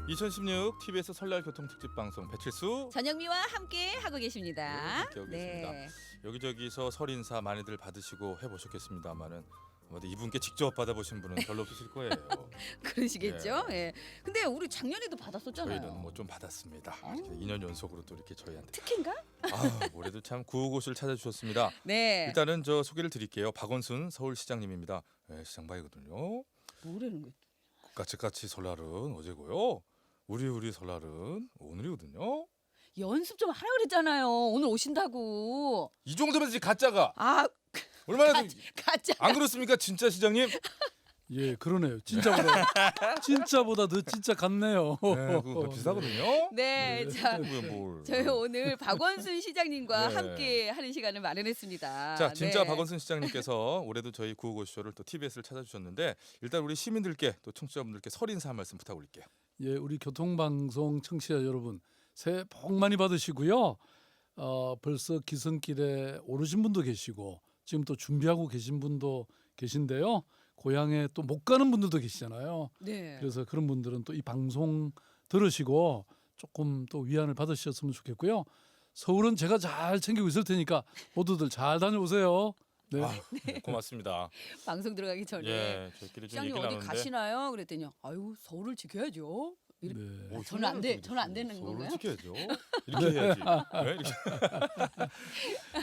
2016 TBS 설날 교통특집 방송 배칠수 전영미와 함께 하고 계십니다. 함께 하고 계십니다. 여기저기서 설 인사 많이들 받으시고 해보셨겠습니다만은 아마도 이분께 직접 받아보신 분은 별로 없으실 거예요. 그러시겠죠. 예. 근데 우리 작년에도 받았었잖아요. 저희는 뭐 좀 받았습니다. 이렇게 2년 연속으로 또 이렇게 저희한테. 특혜인가? 올해도 참 구호고시를 찾아주셨습니다. 네. 일단은 저 소개를 드릴게요. 박원순 서울시장님입니다. 네, 시장바이거든요. 뭐라는 거예요? 까치까치 설날은 어제고요. 우리 설날은 오늘이거든요. 연습 좀 하라 그랬잖아요. 오늘 오신다고. 이 정도면 이제 가짜가 아, 얼마나 가짜. 안 그렇습니까, 진짜 시장님? 예, 그러네요. 진짜보다 더 진짜 같네요. 네, 그거 비슷하거든요. 네, 자, 뭘. 저희 오늘 박원순 시장님과 네. 함께 하는 시간을 마련했습니다. 자, 진짜 네. 박원순 시장님께서 올해도 저희 구호고쇼를 또 TBS를 찾아주셨는데 일단 우리 시민들께 또 청취자분들께 설 인사 한 말씀 부탁드릴게요. 예, 우리 교통방송 청취자 여러분 새해 복 많이 받으시고요. 벌써 기선길에 오르신 분도 계시고 지금 또 준비하고 계신 분도 계신데요. 고향에 또 못 가는 분들도 계시잖아요. 네. 그래서 그런 분들은 또 이 방송 들으시고 조금 또 위안을 받으셨으면 좋겠고요. 서울은 제가 잘 챙기고 있을 테니까 모두들 잘 다녀오세요. 네. 네, 고맙습니다. 방송 들어가기 전에 예, 저희끼리 좀 시장님 얘기 어디 나누는데. 가시나요? 그랬더니 아유 서울을 지켜야죠. 이렇게. 네. 저는 안 돼. 저는 안 되는 서울을 건가요? 지켜야죠. 이렇게 해야지. 네, 이렇게.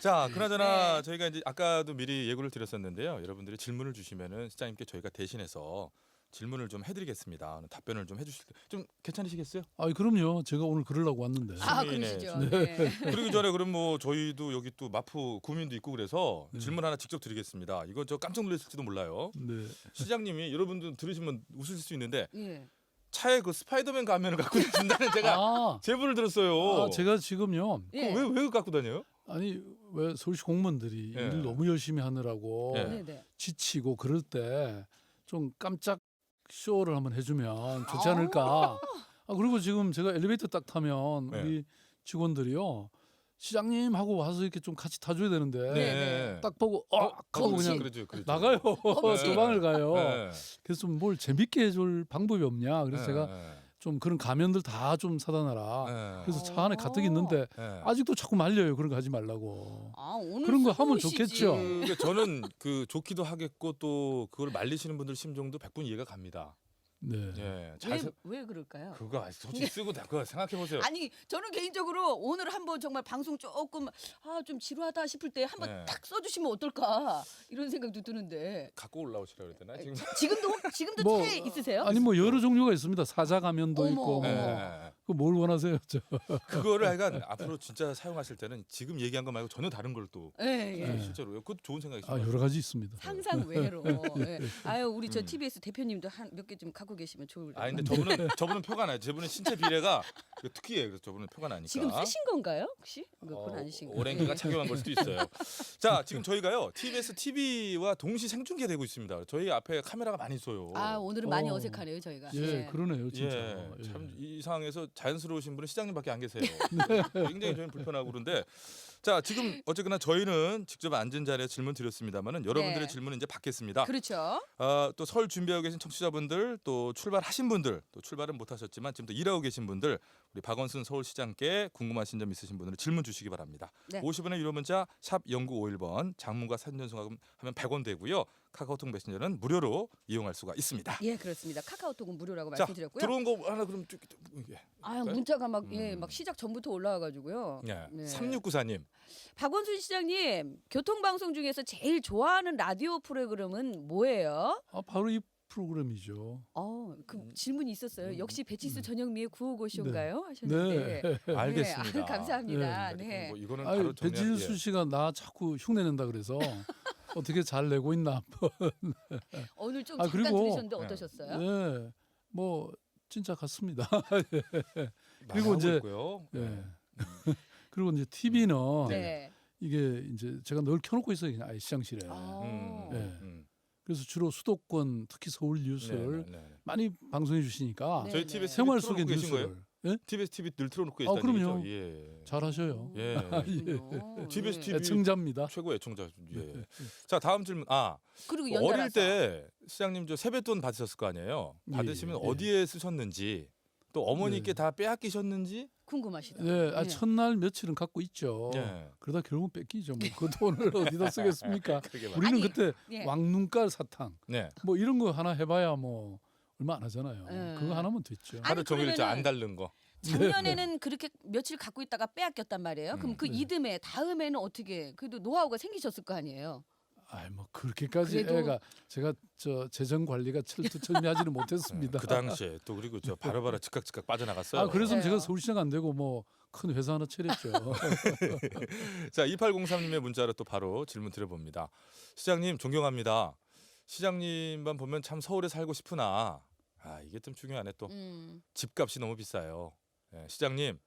자, 그나저나 네. 저희가 이제 아까도 미리 예고를 드렸었는데요. 여러분들이 질문을 주시면은 시장님께 저희가 대신해서 질문을 좀 해드리겠습니다. 답변을 좀 해주실 때 좀 괜찮으시겠어요? 아, 그럼요. 제가 오늘 그러려고 왔는데. 아, 시민의 그러시죠. 네. 그러기 전에 그럼 뭐 저희도 여기 또 마포 구민도 있고 그래서 네. 질문 하나 직접 드리겠습니다. 이거 저 깜짝 놀라실지도 몰라요. 네. 시장님이 여러분들 들으시면 웃으실 수 있는데 예. 차에 그 스파이더맨 가면을 갖고 다닌다는 제가 아, 제보를 들었어요. 제가 지금요. 예. 왜 갖고 다녀요? 아니 왜 서울시 공무원들이 예. 일을 너무 열심히 하느라고 예. 네, 네. 지치고 그럴 때 좀 깜짝 쇼를 한번 해주면 좋지 않을까. 그리고 지금 제가 엘리베이터 딱 타면 네. 우리 직원들이요 시장님 하고 와서 이렇게 좀 같이 타줘야 되는데 네. 딱 보고 하고 컴치. 그냥 그러죠. 나가요. 컴치. 도망을 가요. 네. 그래서 좀 뭘 재밌게 해줄 방법이 없냐. 그래서 제가 좀 그런 가면들 다 좀 사다 놔라. 그래서 차 안에 가득 있는데 아직도 자꾸 말려요. 그런 거 하지 말라고. 아, 오늘 그런 거 하면 수고이시지. 좋겠죠. 그러니까 저는 그 좋기도 하겠고 또 그걸 말리시는 분들 심정도 100분 이해가 갑니다. 네. 예, 왜 그럴까요? 그거 솔직히 쓰고 그거 생각해 보세요. 아니 저는 개인적으로 오늘 한번 정말 방송 조금 좀 지루하다 싶을 때 한번 네. 딱 써주시면 어떨까 이런 생각도 드는데 갖고 올라오시라 그랬나 지금? 지금도 뭐, 차에 있으세요? 아니 뭐 여러 종류가 있습니다. 사자 가면도 어머, 있고. 어머. 예. 그뭘 원하세요? 그거를 하여간 앞으로 진짜 사용하실 때는 지금 얘기한 거 말고 전혀 다른 걸 또 예, 예. 네. 실제로 그것도 좋은 생각이시죠. 여러 가지 있습니다. 상상 외로. 예. 아유 우리 저 TBS 대표님도 한 몇 개 좀 갖고 계시면 좋을. 아 근데 저분은 표가 나요. 저분은 신체 비례가 특이해요. 그래서 저분은 표가 나니까. 지금 쓰신 건가요 혹시? 그건 아니신 거예요? 오랭이가 착용한 걸 수도 있어요. 자, 지금 저희가요 TBS TV와 동시 생중계되고 있습니다. 저희 앞에 카메라가 많이 있어요. 아 오늘은 많이 어. 어색하네요 저희가. 예, 그러네요, 진짜. 예, 예. 참 이 상황에서 자연스러우신 분은 시장님밖에 안 계세요. 굉장히 저희는 불편하고 그런데 자 지금 어쨌거나 저희는 직접 앉은 자리에 질문 드렸습니다만은 여러분들의 네. 질문은 이제 받겠습니다. 그렇죠. 또 설 준비하고 계신 청취자분들 또 출발하신 분들 또 출발은 못하셨지만 지금 또 일하고 계신 분들 우리 박원순 서울시장께 궁금하신 점 있으신 분들은 질문 주시기 바랍니다. 네. 50원의 유료 문자 샵 0951번 장문과 사진 전송하면 100원 되고요. 카카오톡 메신저는 무료로 이용할 수가 있습니다. 예 그렇습니다. 카카오톡은 무료라고 자 말씀드렸고요. 들어온 거 하나 그럼 쭉 예. 아 문자가 막 막 시작 전부터 올라와가지고요. 예. 네. 3694님 박원순 시장님 교통방송 중에서 제일 좋아하는 라디오 프로그램은 뭐예요? 바로 이 프로그램이죠. 그 질문이 있었어요. 역시 배치수 전영미의 구호고쇼인가요? 하셨는데. 네. 알겠습니다. 감사합니다. 네. 네. 뭐 이거는 아유, 바로 정리할- 배칠수 예. 씨가 나 자꾸 흉내낸다 그래서 어떻게 잘 내고 있나. 오늘 좀 아, 잠깐 그리고- 들으셨는데 어떠셨어요? 네, 뭐 진짜 같습니다. 그리고 말하고 이제- 있고요. 예. 그리고 이제 TV는 네. 이게 이제 제가 늘 켜놓고 있어요, 그냥 아예 시장실에. 아. 네. 그래서 주로 수도권, 특히 서울 뉴스를 네. 많이 방송해 주시니까 네. 저희 TBS 생활 틀어놓고 속의 계신 거예요? 뉴스를 예? TBS TV 늘 틀어놓고 계시다는 그럼요. 얘기죠? 예. 잘하셔요. 예. 그렇군요. TBS 네. TV 애청자입니다. 최고 애청자. 예. 자 다음 질문. 그리고 어릴 연달아서 때 시장님 저 세뱃돈 받으셨을 거 아니에요? 예, 받으시면 예. 어디에 쓰셨는지 또 어머니께 네. 다 빼앗기셨는지. 궁금하시다. 네, 예. 첫날 며칠은 갖고 있죠. 예. 그러다 결국 뺏기죠. 뭐 그 돈을 어디다 쓰겠습니까? 그러게 말이에요. 우리는 아니, 그때 예. 왕눈깔 사탕 네. 뭐 이런 거 하나 해봐야 뭐 얼마 안 하잖아요. 예. 그거 하나면 됐죠. 아니, 하루 종일 저 그러면은- 안 닳는 거. 작년에는 그렇게 며칠 갖고 있다가 빼앗겼단 말이에요. 그럼 그 네. 이듬해 다음에는 어떻게 그래도 노하우가 생기셨을 거 아니에요. 아이 뭐 그렇게까지 그래도- 애가 제가 저 재정 관리가 철두철미하지는 못했습니다. 그 당시에 또 그리고 저 바로바로 즉각 빠져나갔어요. 아 그래서 그래요. 제가 서울시장 안 되고 뭐 큰 회사 하나 차렸죠. 자, 2803님의 문자로 또 바로 질문 드려봅니다. 시장님 존경합니다. 시장님만 보면 참 서울에 살고 싶으나 이게 좀 중요하네 또. 집값이 너무 비싸요. 예, 시장님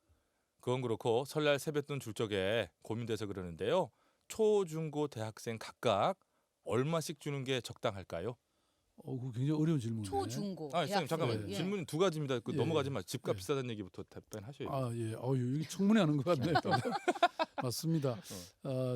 그건 그렇고 설날 세뱃돈 줄 적에 고민돼서 그러는데요. 초, 중, 고 대학생 각각 얼마씩 주는 게 적당할까요? 그거 굉장히 어려운 질문이네. 초, 중, 고. 시장님 잠깐만 예. 질문이 두 가지입니다. 그 예. 넘어가지 마. 집값 예. 비싸다는 얘기부터 답변하셔야 돼요. 아 예, 이게 청문회 하는 것 같네요. 맞습니다.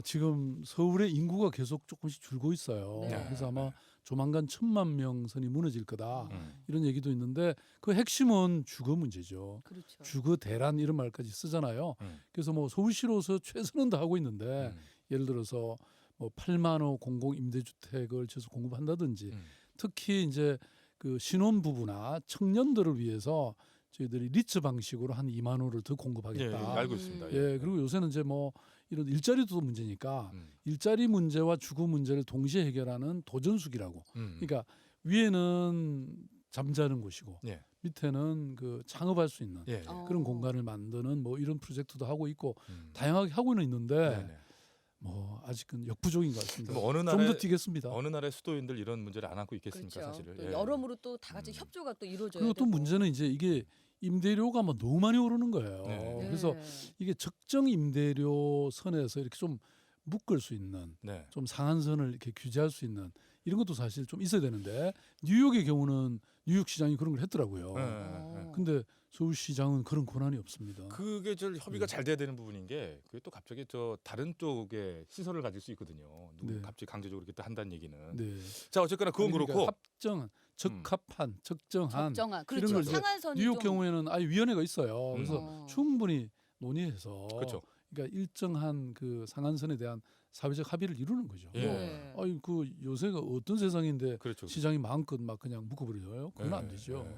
지금 서울의 인구가 계속 조금씩 줄고 있어요. 네. 그래서 아마 조만간 1,000만 명 선이 무너질 거다. 음. 이런 얘기도 있는데 그 핵심은 주거 문제죠. 그렇죠. 주거 대란 이런 말까지 쓰잖아요. 음. 그래서 뭐 서울시로서 최선은 다하고 있는데 음. 예를 들어서 뭐 8만 호 공공 임대주택을 지어서 공급한다든지 음. 특히 이제 그 신혼 부부나 청년들을 위해서 저희들이 리츠 방식으로 한 2만 호를 더 예, 공급하겠다. 알고 있습니다. 예, 그리고 요새는 이제 뭐 이런 일자리도 문제니까 음. 일자리 문제와 주거 문제를 동시에 해결하는 도전숙이라고. 그러니까 위에는 잠자는 곳이고 예. 밑에는 그 창업할 수 있는 예. 그런 공간을 만드는 뭐 이런 프로젝트도 하고 있고 음. 다양하게 하고는 있는데 네네. 뭐 아직은 역부족인 것 같습니다. 뭐 어느 좀 나라의 더 뛰겠습니다. 어느 나라의 수도인들 이런 문제를 안 안고 있겠습니까, 그렇죠. 사실을. 또 예. 여러모로 또 다 같이 음. 협조가 또 이루어져야 그리고 또 되고. 문제는 이제 이게 임대료가 뭐 너무 많이 오르는 거예요. 네. 그래서 이게 적정 임대료 선에서 이렇게 좀 묶을 수 있는 네. 좀 상한선을 이렇게 규제할 수 있는 이런 것도 사실 좀 있어야 되는데 뉴욕의 경우는 뉴욕 시장이 그런 걸 했더라고요. 네. 근데 서울시장은 그런 권한이 없습니다. 그게 저 협의가 네. 잘 돼야 되는 부분인 게 그게 또 갑자기 저 다른 쪽에 시설을 가질 수 있거든요. 누구 네. 갑자기 강제적으로 이렇게 또 한다는 얘기는. 네. 자, 어쨌거나 그건 아니, 그러니까 그렇고 합정한, 적합한, 적정한 적정한. 이런 그렇죠. 걸 이제 상한선이 뉴욕 좀. 경우에는 아예 위원회가 있어요. 그래서 어. 충분히 논의해서 그렇죠. 그러니까 일정한 그 상한선에 대한 사회적 합의를 이루는 거죠. 예. 네. 아니 그 요새가 어떤 세상인데 그렇죠. 시장이 마음껏 막 그냥 묶어버려요. 그건 안 되죠.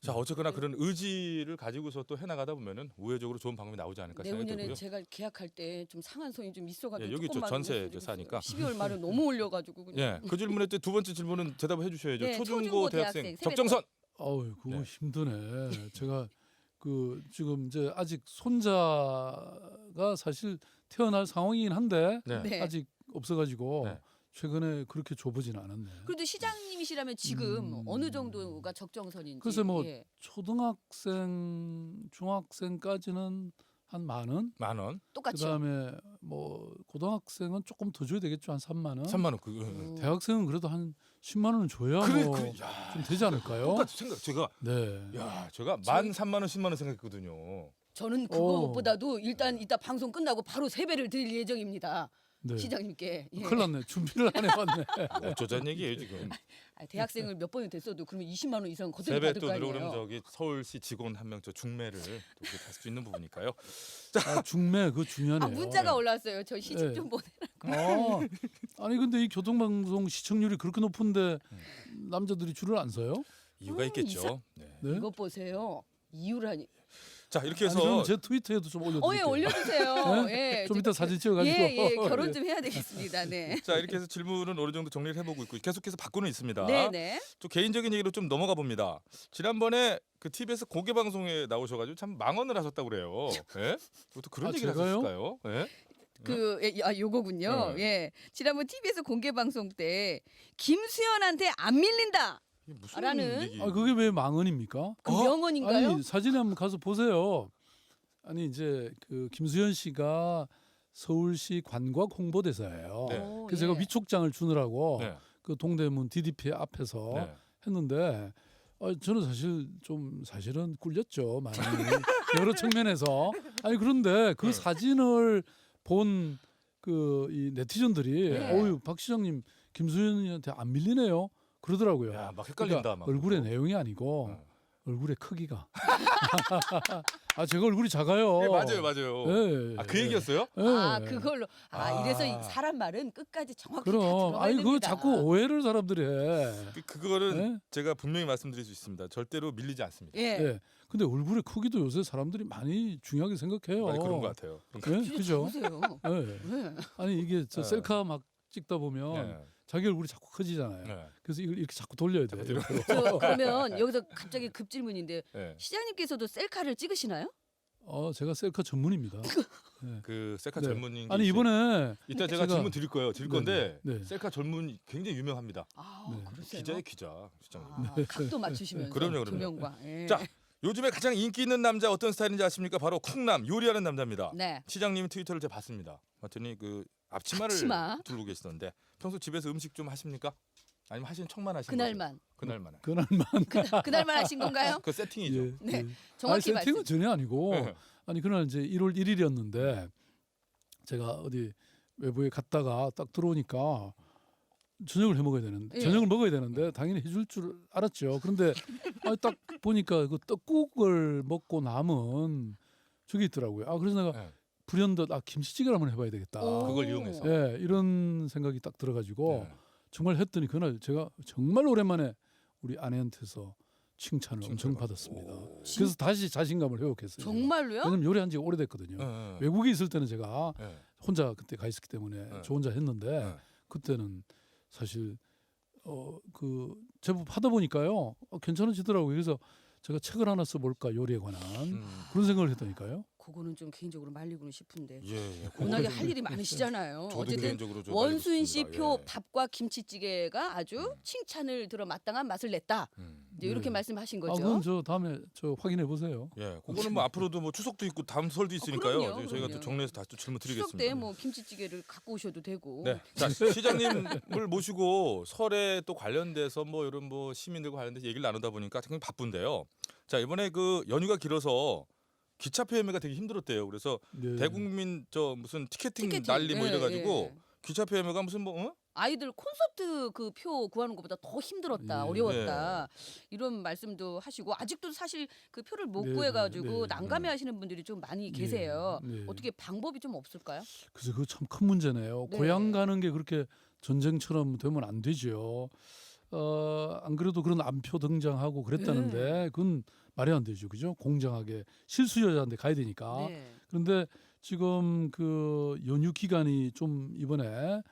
자, 어쨌거나 그런 의지를 가지고서 또 해나가다 보면은 우회적으로 좋은 방법이 나오지 않을까 생각이 내후년에 들고요. 제가 계약할 때 좀 상한선이 좀 있어가지고 예, 여기 저 조금만 전세 올려드리겠어요. 저 사니까. 12월 말에 너무 올려가지고 그냥. 예, 그 질문에 또 두 번째 질문은 대답을 해주셔야죠. 네, 초중고 초중고 대학생 대학생 적정선. 어우 그거 네. 힘드네. 제가 그 지금 이제 아직 손자가 사실 태어날 상황이긴 한데 네. 네. 아직 없어가지고 네. 최근에 그렇게 줘보진 않았네. 그래도 시장님이시라면 지금 음. 어느 정도가 적정선인지. 글쎄 뭐 예. 초등학생, 중학생까지는 한 10,000원. 10,000원, 똑같죠. 그다음에 뭐 고등학생은 조금 더 줘야 되겠죠. 한 3만 원. 3만 원. 그 대학생은 그래도 한 10만 원은 줘야 그래, 뭐 그래. 야, 좀 되지 않을까요? 똑같이 생각. 제가 네. 제가 13,000원, 10만 원 생각했거든요. 저는 어. 그거보다도 일단 이따 방송 끝나고 바로 세배를 드릴 예정입니다. 네. 시장님께. 예. 큰일 났네. 준비를 안 해봤네. 어쩌자는 얘기예요 지금. 대학생을 몇 번이 됐어도 그러면 20만 원 이상 거둬야 받을 거 세뱃돈으로 아니에요. 그럼 저기 서울시 직원 한 명 저 중매를 또 할수 있는 부분이니까요. 중매 그거 중요하네요. 문자가 올라왔어요. 저 시집 네. 좀 보내. 아니 근데 이 교통방송 시청률이 그렇게 높은데 남자들이 줄을 안 서요? 이유가 있겠죠. 네. 네? 이것 보세요. 이유라니. 자, 이렇게 아니, 그럼 해서 제 트위터에도 좀 올려드릴게요. 예, 올려주세요. 예. 좀 이따 사진 찍어가지고. 예, 결혼 좀 해야 되겠습니다. 네. 자, 이렇게 해서 질문은 어느 정도 정리를 해보고 있고 계속해서 받고는 있습니다. 네, 네. 좀 개인적인 얘기로 좀 넘어가 봅니다. 지난번에 그 TBS 공개 방송에 나오셔가지고 참 망언을 하셨다고 그래요. 예? 또 그런 아, 얘기를 제가요? 하셨을까요? 예? 요거군요. 네. 예. 지난번 TBS 공개 방송 때 김수현한테 안 밀린다. 이게 무슨 라는- 얘기? 아 그게 왜 망언입니까? 그 명언인가요? 아니 사진에 한번 가서 보세요. 아니 이제 그 김수현 씨가 서울시 관광 홍보대사예요. 네. 오, 그래서 예. 제가 위촉장을 주느라고 네. 그 동대문 DDP 앞에서 네. 했는데 저는 사실은 꿀렸죠 많이 여러 측면에서. 아니 그런데 그 네. 사진을 본 그 이 네티즌들이 네. 어유 박 시장님 김수현한테 안 밀리네요 그러더라고요. 야, 막 헷갈린다. 그러니까 막. 얼굴의 내용이 아니고 어. 얼굴의 크기가 제가 얼굴이 작아요. 예, 맞아요. 예, 그 얘기였어요? 예. 그걸로 이래서 이 사람 말은 끝까지 정확히 다 그럼 들어가야 아니 됩니다. 그거 자꾸 오해를 사람들이 해. 그거는 예? 제가 분명히 말씀드릴 수 있습니다. 절대로 밀리지 않습니다. 예. 예. 근데 얼굴의 크기도 요새 사람들이 많이 중요하게 생각해요. 많이 그런 것 같아요. 예? 그죠? 보세요. 예. 네. 아니 이게 저 예. 셀카 막 찍다 보면 예. 자기 얼굴이 자꾸 커지잖아요. 예. 그래서 이걸 이렇게 자꾸 돌려야 돼요. 그러면 여기서 갑자기 급 질문인데 예. 시장님께서도 셀카를 찍으시나요? 제가 셀카 전문입니다. 그 셀카 네. 전문인 아니 이번에 이따 제가 질문 드릴 거예요. 드릴 건데 네, 네. 셀카 전문 굉장히 유명합니다. 네. 그러세요? 기자의 기자 시장님. 각도 맞추시면서 그럼요. 조명과. 예. 자, 요즘에 가장 인기 있는 남자 어떤 스타일인지 아십니까? 바로 쿵남 요리하는 남자입니다. 네. 시장님 트위터를 제가 봤습니다. 봤더니 그 앞치마를 앞치마. 두르고 계시던데 평소 집에서 음식 좀 하십니까? 아니면 하시는 척만 하시는 그날만. 그날만. 그날만 그날만 하신 건가요? 그 세팅이죠. 예, 네. 예. 정확히 세팅은 말씀. 전혀 아니고 네. 아니 그날 이제 1월 1일이었는데 제가 어디 외부에 갔다가 딱 들어오니까 저녁을 해 먹어야 되는데 예. 저녁을 먹어야 되는데 당연히 해줄 줄 알았죠. 그런데 딱 보니까 그 떡국을 먹고 남은 저게 있더라고요. 그래서 내가 네. 불현듯 김치찌개를 한번 해봐야 되겠다. 오. 그걸 이용해서. 예, 이런 생각이 딱 들어가지고 네. 정말 했더니 그날 제가 정말 오랜만에 우리 아내한테서 칭찬을 엄청 칭찬을 받았습니다. 오. 그래서 다시 자신감을 회복했어요. 정말로요? 왜냐면 요리한 지 오래됐거든요. 네. 외국에 있을 때는 제가 네. 혼자 그때 가 있었기 때문에 네. 저 혼자 했는데 네. 그때는 사실 그 제법 하다 보니까요 괜찮아지더라고요. 그래서 제가 책을 하나 써볼까 요리에 관한 그런 생각을 했다니까요. 그거는 좀 개인적으로 말리고는 싶은데. 예. 워낙에 그거는 할 일이 많으시잖아요. 저도 어쨌든 개인적으로 좀 원순 알고 씨 싶습니다. 표 예. 밥과 김치찌개가 아주 칭찬을 들어 마땅한 맛을 냈다. 이제 이렇게 네. 말씀하신 거죠. 그건 저 다음에 저 확인해 보세요. 예, 그거는 뭐 앞으로도 뭐 추석도 있고 다음 설도 있으니까요. 그럼요, 저희가 또 그럼요. 정리해서 다시 또 질문 추석 드리겠습니다. 때 뭐 김치찌개를 갖고 오셔도 되고. 네, 자 시장님을 모시고 설에 또 관련돼서 뭐 이런 뭐 시민들과 관련돼서 얘기를 나누다 보니까 굉장히 바쁜데요. 자 이번에 그 연휴가 길어서 기차표 예매가 되게 힘들었대요. 그래서 네. 대국민 저 무슨 티켓팅 티켓팅. 난리 뭐 예, 이래가지고 예. 기차표 예매가 무슨 뭐 아이들 콘서트 그 표 구하는 것보다 더 힘들었다, 예. 어려웠다 이런 말씀도 하시고 아직도 사실 그 표를 못 네, 구해가지고 네, 네. 난감해하시는 분들이 좀 많이 계세요. 네. 어떻게 방법이 좀 없을까요? 그래서 그거 참 큰 문제네요. 네. 고향 가는 게 그렇게 전쟁처럼 되면 안 되죠. 안 그래도 그런 암표 등장하고 그랬다는데 그건 말이 안 되죠, 그죠? 공정하게 실수요자한테 가야 되니까. 네. 그런데 지금 그 연휴 기간이 좀 이번에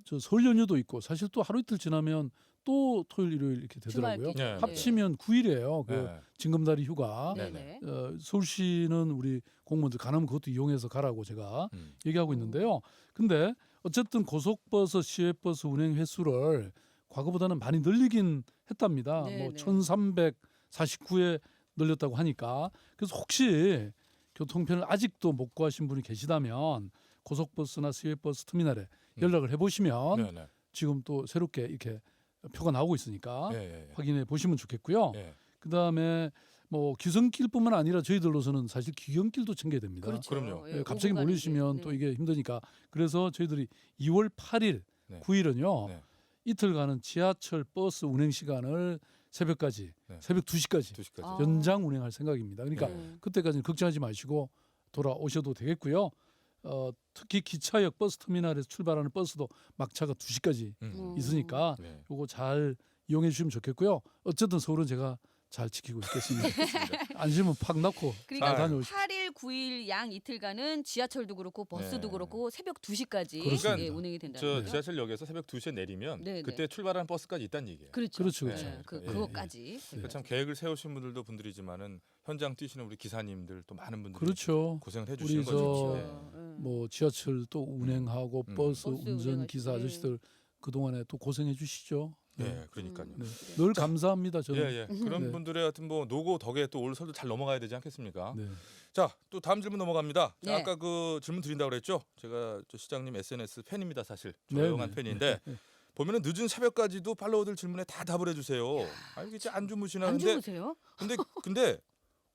저 설 연휴도 있고 사실 또 하루 이틀 지나면 또 토요일 일요일 이렇게 되더라고요. 주말 네. 합치면 9일이에요. 그 네. 징검다리 휴가. 네네. 서울시는 우리 공무원들 가능하면 그것도 이용해서 가라고 제가 얘기하고 있는데요. 근데 어쨌든 고속버스, 시외버스 운행 횟수를 과거보다는 많이 늘리긴 했답니다. 네, 뭐 네. 1349에 늘렸다고 하니까 그래서 혹시 교통편을 아직도 못 구하신 분이 계시다면 고속버스나 시외버스 터미널에 연락을 해보시면 네네. 지금 또 새롭게 이렇게 표가 나오고 있으니까 예. 확인해 보시면 좋겠고요. 예. 그다음에 뭐 기성길뿐만 아니라 저희들로서는 사실 기경길도 챙겨야 됩니다. 그렇죠. 그럼요. 예, 갑자기 몰리시면 네. 또 이게 힘드니까 그래서 저희들이 2월 8일, 네. 9일은요 네. 이틀간은 지하철 버스 운행 시간을 새벽까지, 네. 새벽 2시까지 2시까지. 아. 연장 운행할 생각입니다. 그러니까 네. 그때까지는 걱정하지 마시고 돌아오셔도 되겠고요. 특히 기차역 버스 터미널에서 출발하는 버스도 막차가 2시까지 있으니까 네. 요거 잘 이용해 주시면 좋겠고요. 어쨌든 서울은 제가 잘 지키고 있겠습니다. 안심은 팍 넣고 그러니까 잘 다녀오십시오. 8일, 9일 양 이틀간은 지하철도 그렇고 버스도 네. 그렇고 새벽 2시까지 그렇습니다. 예, 운행이 된다는 저 거예요. 지하철역에서 새벽 2시에 내리면 네, 그때 출발하는 버스까지 있다는 얘기예요. 그렇죠. 그렇죠, 그렇죠. 네, 그 예, 그거까지. 그러니까 참 계획을 세우신 분들도 분들이지만은 현장 뛰시는 우리 기사님들 또 많은 분들이 그렇죠. 고생을 해주시는 우리 거죠. 저 네. 뭐 지하철 또 운행하고 버스 버스 운전 기사 운행하시고, 아저씨들 그 동안에 또 고생해 주시죠. 네, 그러니까요. 네. 늘 감사합니다. 저는. 예. 그런 네. 분들의 하여튼 뭐 노고 덕에 또 올 설도 잘 넘어가야 되지 않겠습니까? 네. 자, 또 다음 질문 넘어갑니다. 자, 네. 아까 그 질문 드린다고 그랬죠? 제가 저 시장님 SNS 팬입니다, 사실. 네, 조용한 네. 팬인데 보면은 늦은 새벽까지도 팔로워들 질문에 다 답을 해주세요. 아 이게 진짜 안 주무시나 안 근데 주무세요? 근데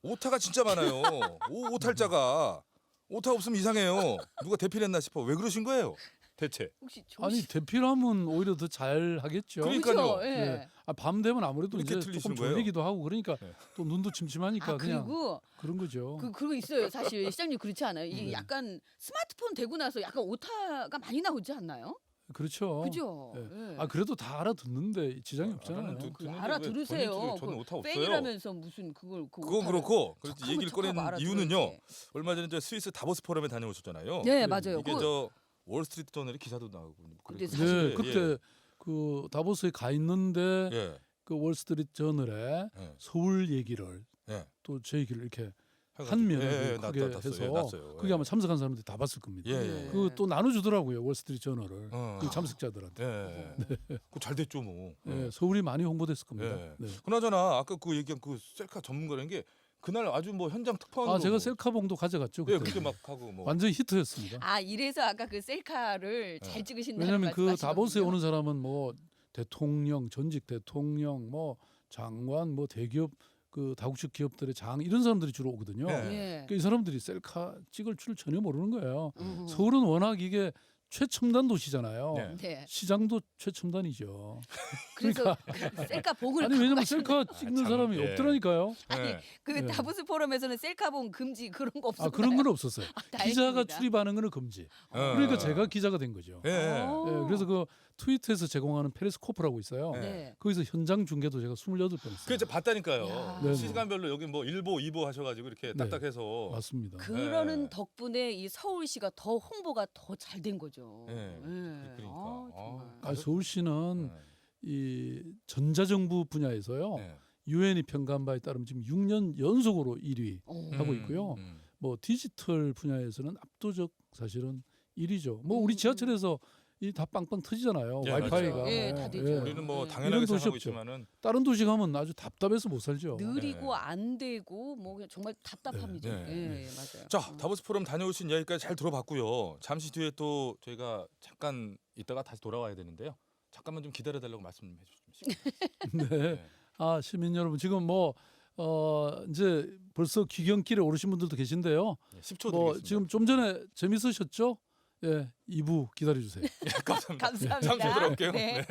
오타가 진짜 많아요. 오탈자가 오타 없으면 이상해요. 누가 대필했나 싶어. 왜 그러신 거예요? 대체? 혹시 아니 대필하면 오히려 더 잘 하겠죠. 그러니까요. 그렇죠. 예. 네. 밤 되면 아무래도 이렇게 이제 틀리시는 조금 거예요? 졸리기도 하고 그러니까 네. 또 눈도 침침하니까 그냥 그리고 그런 거죠. 그거 있어요. 사실 시장님 그렇지 않아요? 이게 네. 약간 스마트폰 되고 나서 약간 오타가 많이 나오지 않나요? 그렇죠. 그죠? 예. 예. 그래도 다 알아듣는데 지장이 없잖아요. 알아들으세요. 저는 오타 없어요. 팬이라면서 무슨 그걸 그건 그렇고 그래서 얘기를 꺼낸 이유는요. 알아들어야지. 얼마 전에 저 스위스 다보스 포럼에 다녀오셨잖아요. 네, 맞아요. 이게 저 월스트리트 저널에 기사도 나오고 근데 그랬거든요. 사실 네, 그때 그 다보스에 가 있는데 예. 그 월스트리트 저널에 예. 서울 얘기를 예. 또 제 얘기를 이렇게 해가지고. 한 면에 예, 크게 해서 났어요. 그게 아마 참석한 사람들이 다 봤을 겁니다. 예, 예. 그 또 나눠주더라고요 월스트리트 저널을 어. 그 참석자들한테. 예. 그잘 됐죠 뭐. 예, 서울이 많이 홍보됐을 겁니다. 예. 네. 그나저나 아까 그 얘기한 그 셀카 전문가라는 게 그날 아주 뭐 현장 특파원으로 제가 셀카봉도 가져갔죠. 예, 그때. 그때 막 하고 뭐 완전 히트였습니다. 이래서 아까 그 셀카를 네. 잘 찍으신다는 왜냐하면 그 말씀하시거든요. 다보스에 오는 사람은 뭐 대통령, 전직 대통령, 뭐 장관, 뭐 대기업 그 다국적 기업들의 장 이런 사람들이 주로 오거든요. 네. 예. 그러니까 이 사람들이 셀카 찍을 줄 전혀 모르는 거예요. 음. 서울은 워낙 이게 최첨단 도시잖아요. 네. 네. 시장도 최첨단이죠. 그래서 그 셀카봉을 아니 갖고 왜냐면 가시는 셀카 찍는 참, 사람이 예. 없더라니까요. 예. 그 네. 다보스 포럼에서는 셀카봉 금지 그런 거 없었나요? 그런 건 없었어요. 기자가 다행입니다. 출입하는 거는 금지. 어. 그러니까 제가 기자가 된 거죠. 예. 예, 그래서 그 트위터에서 제공하는 페리스코프라고 있어요. 네. 네. 거기서 현장 중계도 제가 28번 했어요. 그 이제 봤다니까요. 야. 네네. 시간별로 여기 뭐 1보, 2보 하셔가지고 이렇게 네. 딱딱해서. 맞습니다. 그러는 네. 덕분에 이 서울시가 더 홍보가 더 잘 된 거죠. 네. 그러니까. 정말. 서울시는 네. 이 전자정부 분야에서요. 네. 유엔이 평가한 바에 따르면 지금 6년 연속으로 1위 어. 하고 있고요. 음. 뭐 디지털 분야에서는 압도적 사실은 1위죠. 뭐 우리 지하철에서 이 다 빵빵 터지잖아요. 예, 와이파이가. 맞아요. 예, 다 되죠. 우리는 뭐 네. 당연하게 이런 도시 생각하고 없죠. 있지만은 다른 도시 가면 아주 답답해서 못 살죠. 느리고 네. 안 되고 뭐 그냥 정말 답답합니다. 네. 네. 예, 맞아요. 자 다보스 포럼 다녀오신 이야기까지 잘 들어봤고요. 잠시 뒤에 또 저희가 잠깐 있다가 다시 돌아와야 되는데요. 잠깐만 좀 기다려달라고 말씀 좀 해주시면. 네. 시민 여러분 지금 뭐 이제 벌써 귀경길에 오르신 분들도 계신데요. 10초 뭐 드리겠습니다. 지금 좀 전에 재밌으셨죠? 예, 2부 기다려 주세요. 예, 감사합니다. 감사합니다. 잠시 들어올게요. 네. 네.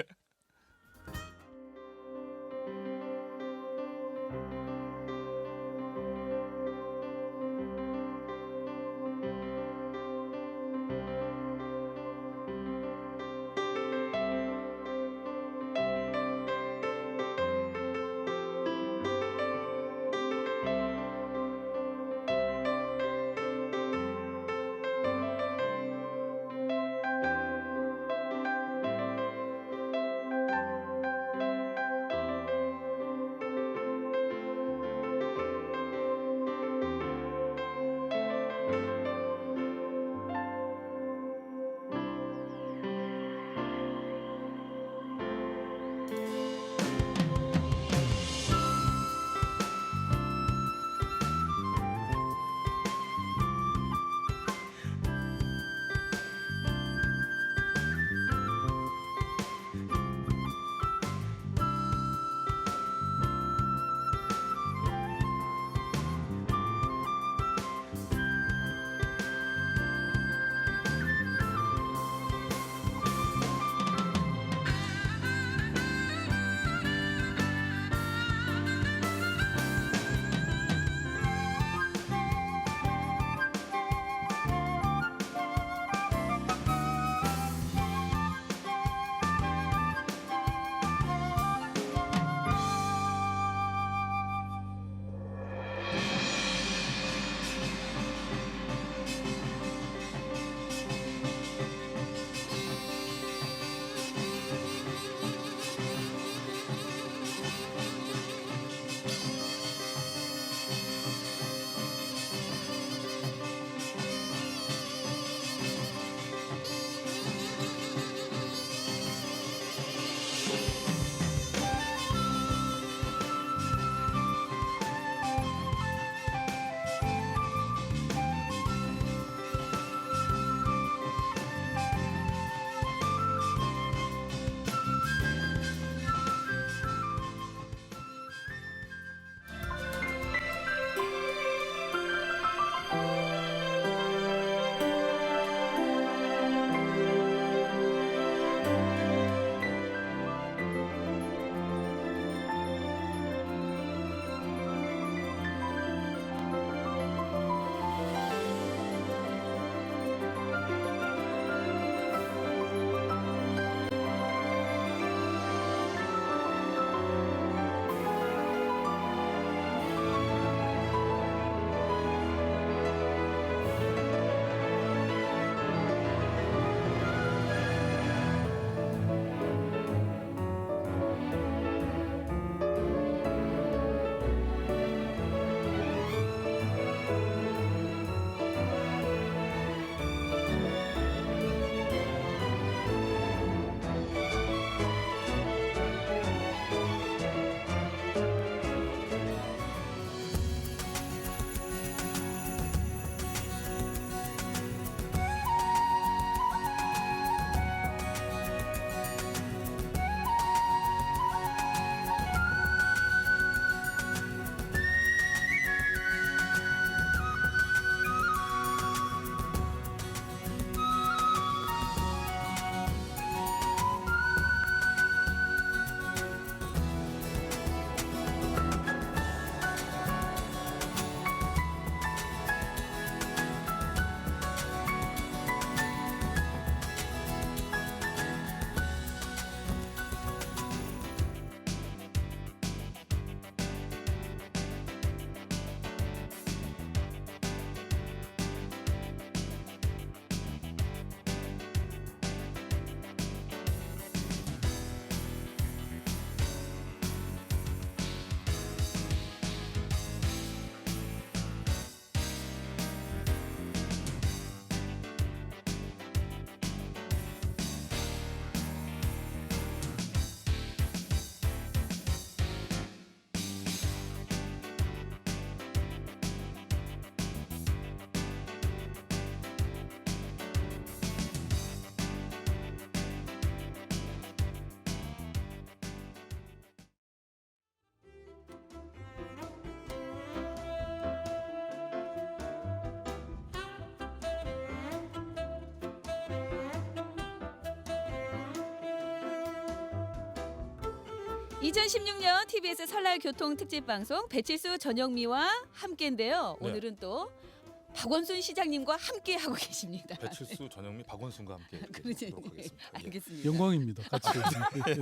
2016년 TBS 설날 교통 특집 방송 배칠수 전영미와 함께인데요. 네. 오늘은 또 박원순 시장님과 함께 하고 계십니다. 배칠수, 전영미, 박원순과 함께 그러지. 하도록 하겠습니다. 예. 알겠습니다. 영광입니다. 같이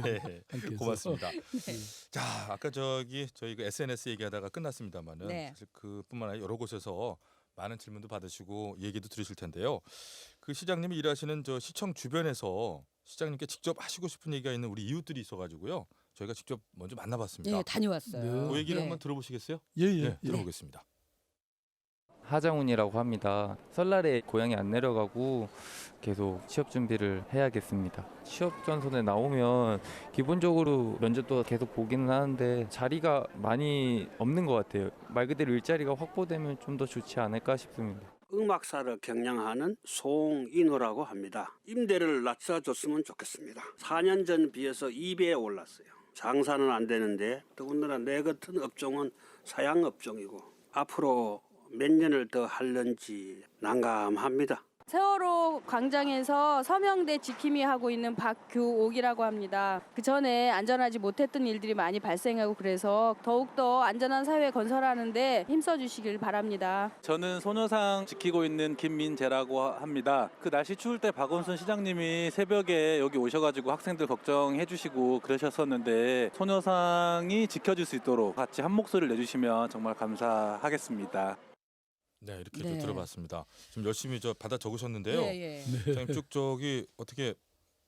네, 함께해서. 고맙습니다. 네. 자, 아까 저희 그 SNS 얘기하다가 끝났습니다만은 네. 사실 그뿐만 아니라 여러 곳에서 많은 질문도 받으시고 얘기도 들으실 텐데요. 그 시장님이 일하시는 저 시청 주변에서 시장님께 직접 하시고 싶은 얘기가 있는 우리 이웃들이 있어가지고요. 저희가 직접 먼저 만나봤습니다. 네, 다녀왔어요. 네. 그 얘기를 네. 한번 들어보시겠어요? 예예. 네, 들어보겠습니다. 하장훈이라고 합니다. 설날에 고향에 안 내려가고 계속 취업 준비를 해야겠습니다. 취업 전선에 나오면 기본적으로 면접도 계속 보기는 하는데 자리가 많이 없는 것 같아요. 말 그대로 일자리가 확보되면 좀 더 좋지 않을까 싶습니다. 음악사를 경영하는 송인호라고 합니다. 임대를 낮춰줬으면 좋겠습니다. 4년 전 비해서 2배에 올랐어요. 장사는 안 되는데 더군다나 내 같은 업종은 사양업종이고 앞으로 몇 년을 더 할는지 난감합니다. 세월호 광장에서 서명대 지킴이 하고 있는 박규옥이라고 합니다. 그 전에 안전하지 못했던 일들이 많이 발생하고 그래서 더욱더 안전한 사회 건설하는데 힘써주시길 바랍니다. 저는 소녀상 지키고 있는 김민재라고 합니다. 그 날씨 추울 때 박원순 시장님이 새벽에 여기 오셔가지고 학생들 걱정해 주시고 그러셨었는데 소녀상이 지켜질 수 있도록 같이 한 목소리를 내주시면 정말 감사하겠습니다. 네, 이렇게 네. 또 들어봤습니다. 지금 열심히 저 받아 적으셨는데요. 예, 예. 시장님 쭉 저기 어떻게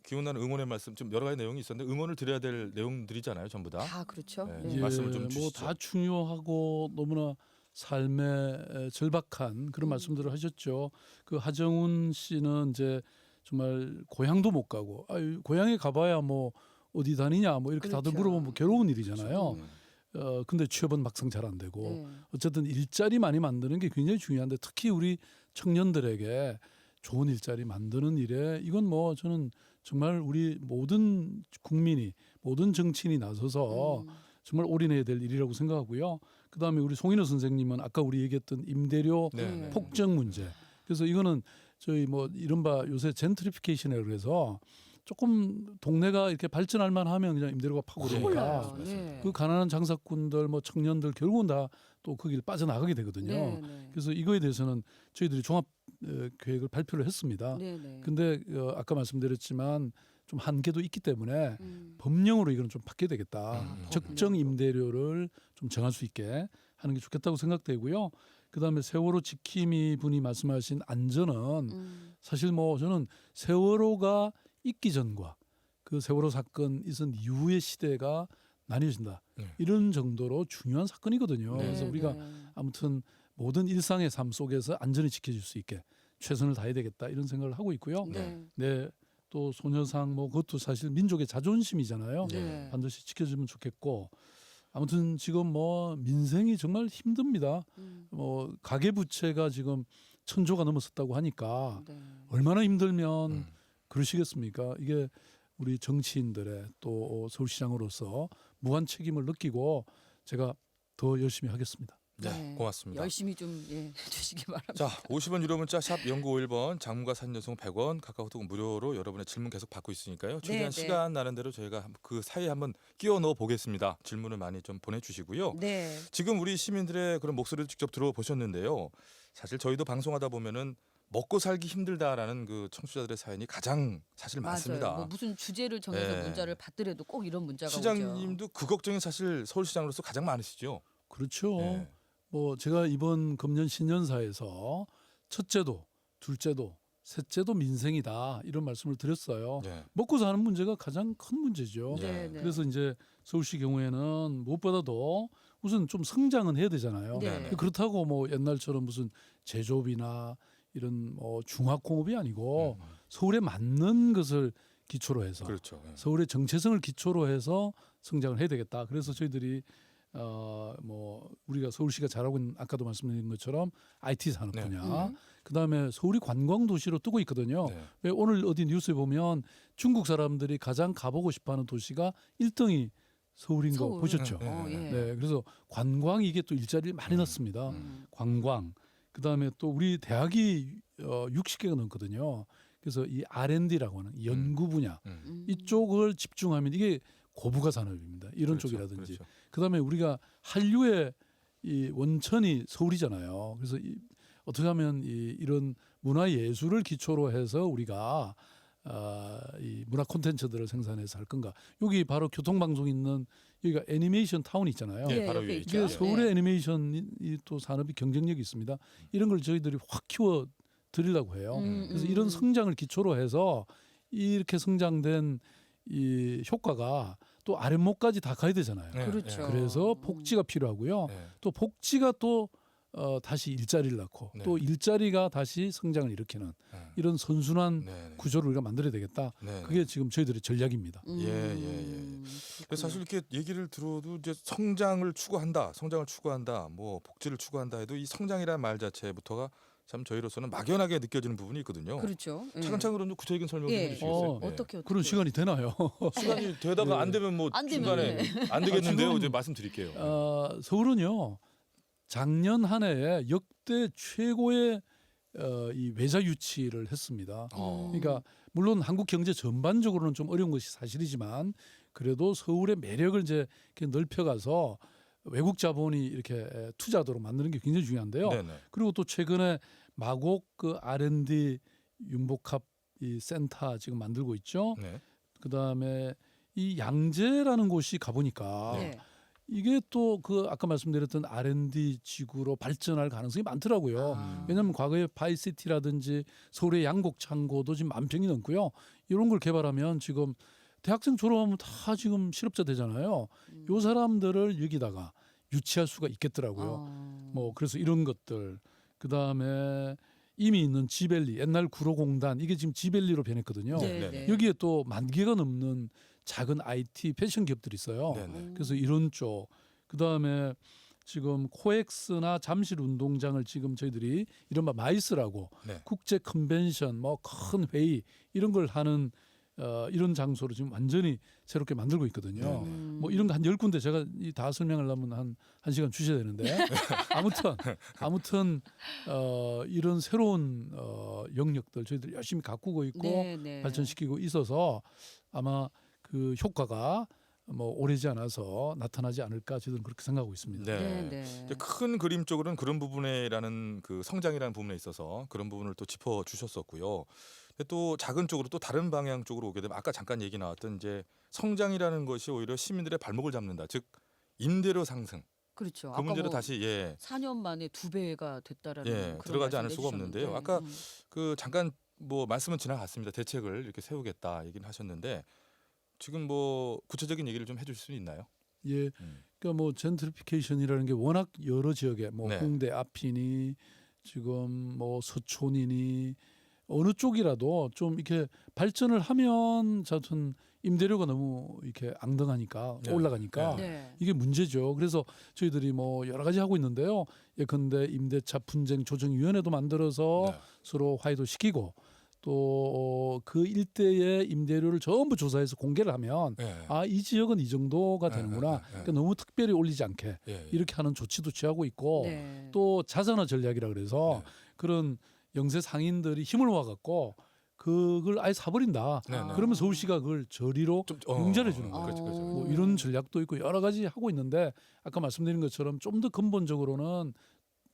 기운나는 응원의 말씀 좀 여러 가지 내용이 있었는데 응원을 드려야 될 내용들이잖아요, 전부 다. 다 그렇죠. 네. 네. 예, 말씀을 좀 주시죠. 뭐다 중요하고 너무나 삶에 절박한 그런 말씀들을 하셨죠. 그 하정운 씨는 이제 정말 고향도 못 가고 아유, 고향에 가봐야 뭐 어디 다니냐 뭐 이렇게 다들 그렇죠. 물어보면 뭐 괴로운 일이잖아요. 네. 근데 취업은 막상 잘 안 되고 네. 어쨌든 일자리 많이 만드는 게 굉장히 중요한데 특히 우리 청년들에게 좋은 일자리 만드는 일에 이건 뭐 저는 정말 우리 모든 국민이 모든 정치인이 나서서 정말 올인해야 될 일이라고 생각하고요. 그다음에 우리 송인호 선생님은 아까 우리 얘기했던 임대료 네, 네. 폭정 문제. 그래서 이거는 저희 뭐 이른바 요새 젠트리피케이션이라고 그래서 조금 동네가 이렇게 발전할 만하면 그냥 임대료가 파고 그러니까 몰라요. 네. 그 가난한 장사꾼들 뭐 청년들 결국은 다 또 그 길 빠져나가게 되거든요. 네, 네. 그래서 이거에 대해서는 저희들이 종합 계획을 발표를 했습니다. 네, 네. 근데 아까 말씀드렸지만 좀 한계도 있기 때문에 음. 법령으로 이건 좀 바뀌어야 되겠다. 음. 적정 임대료를 좀 정할 수 있게 하는 게 좋겠다고 생각되고요. 그다음에 세월호 지킴이 분이 말씀하신 안전은 사실 뭐 저는 세월호가 있기 전과 그 세월호 사건 있은 이후의 시대가 나뉘어진다. 네. 이런 정도로 중요한 사건이거든요. 네. 그래서 우리가 아무튼 모든 일상의 삶 속에서 안전이 지켜질 수 있게 최선을 다해야 되겠다 이런 생각을 하고 있고요. 네. 네, 또 소녀상 뭐 그것도 사실 민족의 자존심이잖아요. 네. 반드시 지켜주면 좋겠고 아무튼 지금 뭐 민생이 정말 힘듭니다. 뭐 가계 부채가 지금 1,000조가 넘었었다고 하니까 네. 얼마나 힘들면 음. 그러시겠습니까? 이게 우리 정치인들의 또 서울시장으로서 무한 책임을 느끼고 제가 더 열심히 하겠습니다. 네, 고맙습니다. 열심히 좀 해주시기 바랍니다. 자, 50원 유료 문자 샵 0951번, 장문과 사진 연속 100원, 카카오톡 무료로 여러분의 질문 계속 받고 있으니까요. 최대한 네. 시간 나는 대로 저희가 그 사이에 한번 끼워 넣어 보겠습니다. 질문을 많이 좀 보내주시고요. 네. 지금 우리 시민들의 그런 목소리를 직접 들어보셨는데요. 사실 저희도 방송하다 보면은 먹고 살기 힘들다라는 그 청취자들의 사연이 가장 사실 많습니다. 맞아요. 뭐 무슨 주제를 정해서 네. 문자를 받더라도 꼭 이런 문자가 오죠. 시장님도 그 걱정이 사실 서울시장으로서 가장 많으시죠. 그렇죠. 네. 뭐 제가 이번 금년 신년사에서 첫째도, 둘째도, 셋째도 민생이다 이런 말씀을 드렸어요. 네. 먹고 사는 문제가 가장 큰 문제죠. 네, 네. 그래서 이제 서울시 경우에는 무엇보다도 우선 좀 성장은 해야 되잖아요. 네. 그렇다고 뭐 옛날처럼 무슨 제조업이나 이런 뭐 중화공업이 아니고 서울에 맞는 것을 기초로 해서 그렇죠. 네. 서울의 정체성을 기초로 해서 성장을 해야 되겠다. 그래서 저희들이 뭐 우리가 서울시가 잘하고 있는 아까도 말씀드린 것처럼 IT 산업 네. 분야, 그다음에 서울이 관광 도시로 뜨고 있거든요. 네. 왜 오늘 어디 뉴스에 보면 중국 사람들이 가장 가보고 싶어하는 도시가 1등이 서울인 거 서울. 보셨죠? 예. 네, 그래서 관광이 이게 또 일자리를 많이 넣습니다. 관광, 그다음에 또 우리 대학이 60개가 넘거든요. 그래서 이 R&D라고 하는 연구 분야 이쪽을 집중하면 이게 고부가 산업입니다. 이런 그렇죠, 쪽이라든지. 그렇죠. 그다음에 우리가 한류의 이 원천이 서울이잖아요. 그래서 어떻게 하면 이런 문화 예술을 기초로 해서 우리가 이 문화 콘텐츠들을 생산해서 할 건가? 여기 바로 교통방송 있는 여기가 애니메이션 타운이 있잖아요. 예, 예, 바로 옆에 위에 있죠. 이게 있죠. 서울의 네. 애니메이션이 또 산업이 경쟁력이 있습니다. 이런 걸 저희들이 확 키워 드리려고 해요. 그래서 이런 성장을 기초로 해서 이렇게 성장된 이 효과가 또 아랫목까지 다 가야 되잖아요. 예, 그렇죠. 예. 그래서 복지가 필요하고요. 예. 또 복지가 또 다시 일자리를 낳고 네. 또 일자리가 다시 성장을 일으키는 예. 이런 선순환 네, 네. 구조를 우리가 만들어야 되겠다. 네, 그게 지금 저희들의 전략입니다. 예. 그래서 사실 이렇게 얘기를 들어도 이제 성장을 추구한다, 뭐 복지를 추구한다 해도 이 성장이라는 말 자체부터가 참 저희로서는 막연하게 느껴지는 부분이 있거든요. 그렇죠. 예. 차근차근 좀 구체적인 설명 좀 예. 해주시겠어요? 네. 어떻게 그런 시간이 되나요? 시간이 되다가 안 되면 뭐 안 되면, 중간에 네. 안 되겠는데요. 지금, 이제 말씀드릴게요. 서울은요 작년 한 해에 역대 최고의 이 외자 유치를 했습니다. 그러니까 물론 한국 경제 전반적으로는 좀 어려운 것이 사실이지만 그래도 서울의 매력을 이제 이렇게 넓혀가서 외국 자본이 이렇게 투자하도록 만드는 게 굉장히 중요한데요. 네네. 그리고 또 최근에 마곡 그 R&D 융복합 이 센터 지금 만들고 있죠. 네. 그다음에 이 양재라는 곳이 가보니까 네. 이게 또 그 아까 말씀드렸던 R&D 지구로 발전할 가능성이 많더라고요. 왜냐하면 과거에 바이시티라든지 서울의 양곡 창고도 지금 10,000평이 넘고요. 이런 걸 개발하면 지금 대학생 졸업하면 다 지금 실업자 되잖아요. 요 사람들을 여기다가 유치할 수가 있겠더라고요. 뭐 그래서 이런 것들 그다음에 이미 있는 지벨리 옛날 구로공단 이게 지금 지벨리로 변했거든요. 네, 네. 여기에 또 10,000개가 넘는 작은 IT 패션 기업들이 있어요. 네네. 그래서 이런 쪽 그다음에 지금 코엑스나 잠실 운동장을 지금 저희들이 이른바 마이스라고 네. 국제 국제 컨벤션 뭐 큰 회의 이런 걸 하는 이런 장소로 지금 완전히 새롭게 만들고 있거든요. 네네. 뭐 이런 거 한 10군데 제가 다 설명하려면 한 1시간 주셔야 되는데 아무튼 이런 새로운 영역들 저희들이 열심히 가꾸고 있고 네, 네. 발전시키고 있어서 아마 그 효과가 뭐 오래지 않아서 나타나지 않을까 저희들은 그렇게 생각하고 있습니다. 네. 네, 네. 이제 큰 그림적으로는 그런 부분에라는 그 성장이라는 부분에 있어서 그런 부분을 또 짚어 주셨었고요. 근데 또 작은 쪽으로 또 다른 방향 쪽으로 오게 되면 아까 잠깐 얘기 나왔던 이제 성장이라는 것이 오히려 시민들의 발목을 잡는다. 즉 임대료 상승. 그렇죠. 그 문제로 뭐 다시 4년 만에 2배가 됐다라는 그런 들어가지 않을 말씀을 수가 해주셨는데. 없는데요. 아까 그 잠깐 뭐 말씀은 지나갔습니다. 대책을 이렇게 세우겠다 얘기는 하셨는데 지금 뭐 구체적인 얘기를 좀 해주실 수 있나요? 예, 그러니까 뭐 젠트리피케이션이라는 게 워낙 여러 지역에 뭐 네. 홍대 앞이니 지금 뭐 서촌이니 어느 쪽이라도 좀 이렇게 발전을 하면 저는 임대료가 너무 이렇게 앙등하니까 네. 올라가니까 네. 이게 문제죠. 그래서 저희들이 뭐 여러 가지 하고 있는데요. 예컨대 임대차 분쟁 조정위원회도 만들어서 네. 서로 화해도 시키고 또 그 일대의 임대료를 전부 조사해서 공개를 하면 네. 아, 이 지역은 이 정도가 되는구나. 그러니까 너무 특별히 올리지 않게 예. 이렇게 하는 조치도 취하고 있고 네. 또 자산화 전략이라 그래서 네. 그런 영세 상인들이 힘을 모아갖고 그걸 아예 사버린다. 네, 네. 그러면 서울시가 그걸 저리로 좀 융자해 주는 거예요. 그렇죠, 그렇죠. 뭐 이런 전략도 있고 여러 가지 하고 있는데 아까 말씀드린 것처럼 좀 더 근본적으로는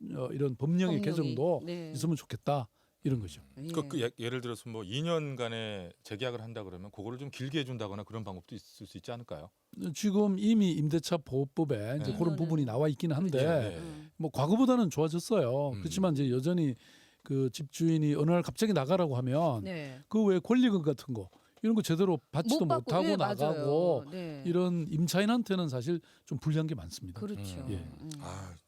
이런 법령의 법령이, 개정도 네. 있으면 좋겠다 이런 거죠. 예. 예를 들어서 뭐 2년간의 재계약을 한다 그러면 그거를 좀 길게 해준다거나 그런 방법도 있을 수 있지 않을까요? 지금 이미 임대차 보호법에 이제 네. 그런 부분이 나와 있긴 한데 네. 뭐 과거보다는 좋아졌어요. 음. 그렇지만 이제 여전히 그 집주인이 어느 날 갑자기 나가라고 하면 네. 그 외 권리금 같은 거 이런 거 제대로 받지도 못 받고, 못하고 예, 나가고 맞아요. 네. 이런 임차인한테는 사실 좀 불리한 게 많습니다. 그렇죠. 예.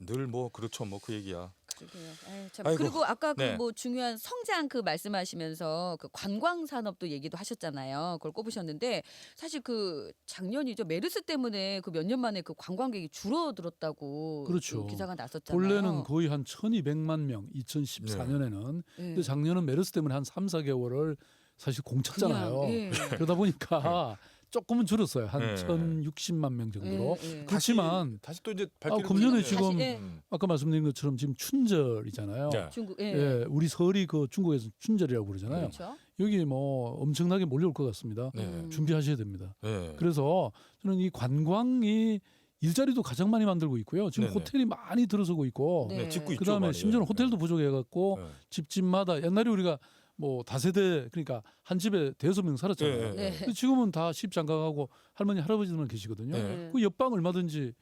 늘 뭐 그렇죠, 뭐 그 얘기야. 그러게요. 아유, 참. 아이고. 그리고 아까 그 네. 뭐 중요한 성장 그 말씀하시면서 그 관광 산업도 얘기도 하셨잖아요. 그걸 꼽으셨는데 사실 그 작년이죠. 메르스 때문에 그 몇 년 만에 그 관광객이 줄어들었다고 그렇죠. 그 기사가 났었잖아요. 원래는 거의 한 1,200만 명 2014년에는 네. 근데 작년은 메르스 때문에 한 3, 4개월을 사실 공쳤잖아요. 그냥, 예. 그러다 보니까 조금은 줄었어요. 한 네. 1,060만 명 정도로. 예, 예. 그렇지만 다시 또 이제 발길을 금년에 돌리네요. 지금 다시, 예. 아까 말씀드린 것처럼 지금 춘절이잖아요. 네. 중국 예. 예, 우리 설이 그 중국에서 춘절이라고 그러잖아요. 그렇죠. 여기 뭐 엄청나게 몰려올 것 같습니다. 네. 준비하셔야 됩니다. 네. 그래서 저는 이 관광이 일자리도 가장 많이 만들고 있고요. 지금 네네. 호텔이 많이 들어서고 있고 네. 네, 짓고 있죠. 그다음에 많이. 심지어는 호텔도 네. 부족해갖고 네. 집집마다 옛날에 우리가 뭐 다세대 그러니까 한 집에 대여섯 명 살았잖아요. 네. 네. 근데 지금은 다 시집장가가고 할머니 할아버지들만 계시거든요. 네. 그 옆방 얼마든지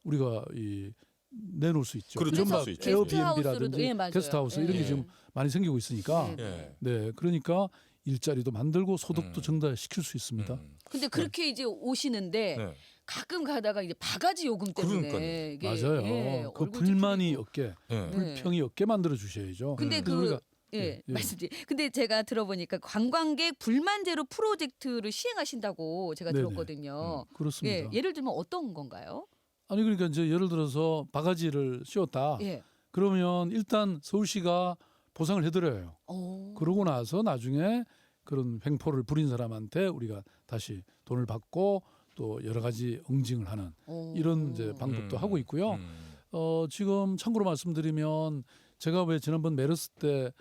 우리가 이 내놓을 수 있죠. 그렇죠. 이른바 그럴 수 있죠. 에어비앤비라든지 게스트하우스로도, 예, 맞아요. 게스트하우스 이런 게 예. 지금 많이 생기고 있으니까 네. 예. 네 그러니까 일자리도 만들고 소득도 음. 증대시킬 수 있습니다. 근데 그렇게 이제 오시는데 네. 가끔 가다가 이제 바가지 요금 때문에 그러니까요. 이게, 맞아요. 예, 그 얼굴 불만이 찌푸리고. 없게 네. 불평이 없게 만들어 주셔야죠. 근데 그래서 우리가 예, 예. 말씀드리. 근데 제가 들어보니까 관광객 불만 제로 프로젝트를 시행하신다고 제가 네네. 들었거든요. 그렇습니다. 예, 예를 들면 어떤 건가요? 아니 그러니까 이제 예를 들어서 바가지를 씌웠다. 예. 그러면 일단 서울시가 보상을 해드려요. 오. 그러고 나서 나중에 그런 횡포를 부린 사람한테 우리가 다시 돈을 받고 또 여러 가지 응징을 하는 오. 이런 이제 방법도 하고 있고요. 음. 지금 참고로 말씀드리면 제가 왜 지난번 메르스 때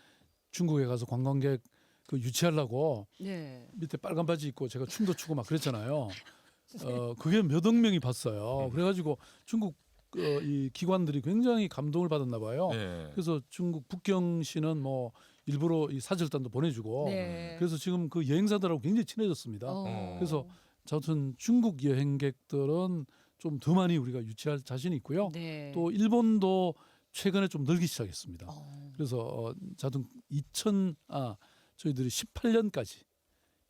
중국에 가서 관광객 그 유치하려고 네. 밑에 빨간 바지 입고 제가 춤도 추고 막 그랬잖아요. 그게 몇 억 명이 봤어요. 그래가지고 중국 이 기관들이 굉장히 감동을 받았나 봐요. 예. 그래서 중국 북경시는 뭐 일부러 이 사절단도 보내주고 네. 그래서 지금 그 여행사들하고 굉장히 친해졌습니다. 그래서 저는 중국 여행객들은 좀 더 많이 우리가 유치할 자신이 있고요. 네. 또 일본도 최근에 좀 늘기 시작했습니다. 어. 그래서 자동 저희들이 18년까지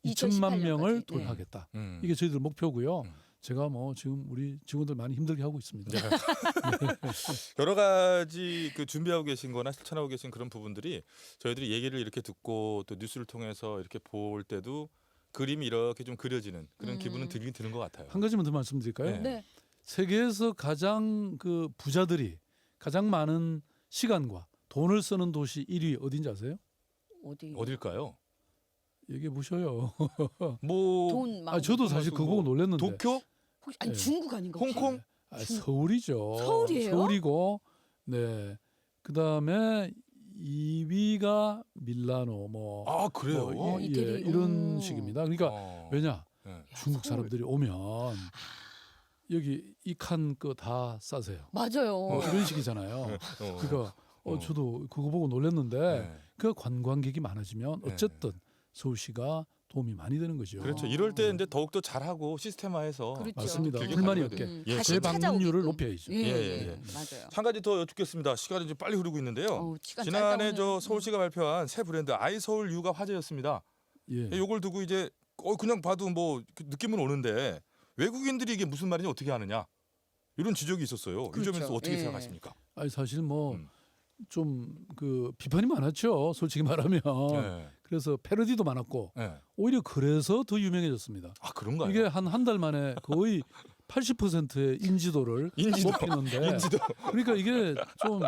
2천만 2018 명을 년까지. 돌파하겠다. 음. 이게 저희들 목표고요. 음. 제가 뭐 지금 우리 직원들 많이 힘들게 하고 있습니다. 여러 가지 그 준비하고 계신 거나 실천하고 계신 그런 부분들이 저희들이 얘기를 이렇게 듣고 또 뉴스를 통해서 이렇게 볼 때도 그림이 이렇게 좀 그려지는 그런 기분은 들긴 드는 것 같아요. 한 가지만 더 말씀드릴까요? 네. 네. 세계에서 가장 그 부자들이 가장 많은 시간과 돈을 쓰는 도시 1위 어딘지 아세요? 어디? 어딜까요? 얘기해 보셔요. 뭐 돈 많고. 저도 사실 그거 보고 놀랐는데. 도쿄? 혹시 아니 네. 중국 아닌가? 혹시? 홍콩? 서울이죠. 서울이에요? 서울이고, 네. 그 다음에 2위가 밀라노, 뭐, 아 그래요? 뭐, 예, 이태리. 이런 오. 식입니다. 그러니까 어. 왜냐? 네. 중국 서울. 사람들이 오면 여기 이 칸 거 다 싸세요. 맞아요. 이런 식이잖아요. 어. 그러니까 어. 저도 그거 보고 놀랐는데 네. 그 관광객이 많아지면 네. 어쨌든 서울시가 도움이 많이 되는 거죠. 그렇죠. 이럴 때 이제 더욱 더 잘하고 시스템화해서 그렇죠. 맞습니다. 길게 불만이 가져가야 없게 돼요. 예, 다시 재방문율을 찾아오게끔. 높여야죠. 예, 예, 예, 예. 맞아요. 한 가지 더 여쭙겠습니다. 시간이 좀 빨리 흐르고 있는데요. 시간 지난해 짧다 저 오늘. 서울시가 발표한 새 브랜드 아이서울유가 화제였습니다. 예. 이걸 두고 이제 그냥 봐도 뭐 느낌은 오는데 외국인들이 이게 무슨 말인지 어떻게 아느냐 이런 지적이 있었어요. 이 그렇죠. 점에서 어떻게 예. 생각하십니까? 아니 사실 뭐 음. 좀 그 비판이 많았죠. 솔직히 말하면. 네. 그래서 패러디도 많았고 네. 오히려 그래서 더 유명해졌습니다. 아 그런가요? 이게 한 달 만에 거의 80%의 인지도를 인지도. 높이는데 인지도. 그러니까 이게 좀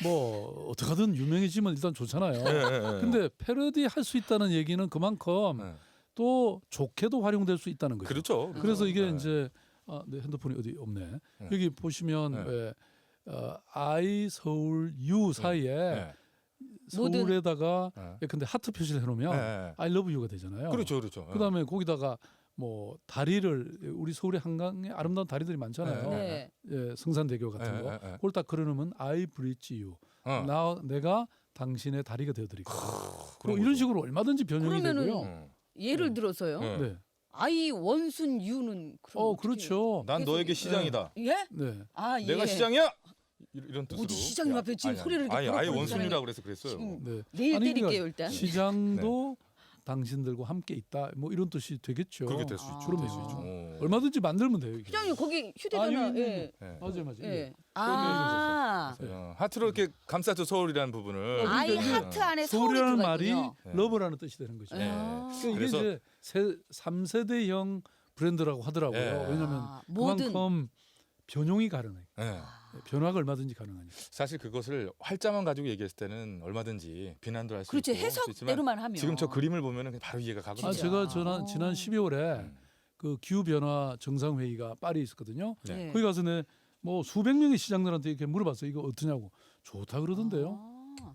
뭐 어떻게든 유명해지면 일단 좋잖아요. 네, 네, 네. 근데 패러디 할 수 있다는 얘기는 그만큼 네. 또 좋게도 활용될 수 있다는 거죠. 그렇죠. 그래서 이게 네. 이제 네, 핸드폰이 어디 없네. 네. 여기 보시면 네. 왜 아이 서울 유 사이에 네. 모든- 서울에다가 네. 예, 근데 하트 표시를 해놓으면 네. I love you가 되잖아요. 그렇죠, 그렇죠. 그다음에 거기다가 뭐 다리를 우리 서울에 한강에 아름다운 다리들이 많잖아요. 네. 예, 성산대교 같은 네, 거. 네, 네. 그걸 딱 그려놓으면 I bridge you. 내가 당신의 다리가 되어드릴게요. 그런 뭐 이런 거죠. 식으로 얼마든지 변형이 그러면은 되고요. 음. 예를 들어서요. 네. 네. 아이 원순 유는 그럼 어떻게 그렇죠. 난 너에게 시장이다. 해요? 예? 네. 아, 예. 내가 시장이야. 이런 뜻으로. 어디 시장님 앞에 지금 소리를 이렇게 아니 아예 부르고 원순이라고 그래서 그랬어요. 지금 네. 내일 아니, 때릴게요 그러니까 일단. 시장도 당신들과 함께 있다. 뭐 이런 뜻이 되겠죠. 그렇게 될 수 있죠. 그럼 될수 아. 있죠. 얼마든지 만들면 돼요. 이게. 시장님 거기 휴대전화. 여기 예. 네. 맞아요, 맞아요. 예. 예. 아. 하트로 이렇게 감싸죠 서울이라는 부분을. 아이 그러니까 이게 하트 안에 서울이 서울이라는 들어가 말이 있군요. 네. 러브라는 뜻이 되는 거죠. 네. 아. 그러니까 이게 그래서- 이제 3세대형 브랜드라고 하더라고요. 네. 왜냐하면 아, 뭐든 그만큼 변용이 가능해요. 네. 변화가 얼마든지 가능하니까. 사실 그것을 활자만 가지고 얘기했을 때는 얼마든지 비난도 할 수 그렇죠. 있고 할 수 있지만 해석대로만 하면. 지금 저 그림을 보면은 바로 이해가 가거든요. 제가 지난 어. 12월에 음. 그 기후 변화 정상 회의가 파리에 있었거든요. 네. 거기 가서 내 뭐 수백 명의 시장들한테 이렇게 물어봤어요. 이거 어떠냐고. 좋다 그러던데요. 아.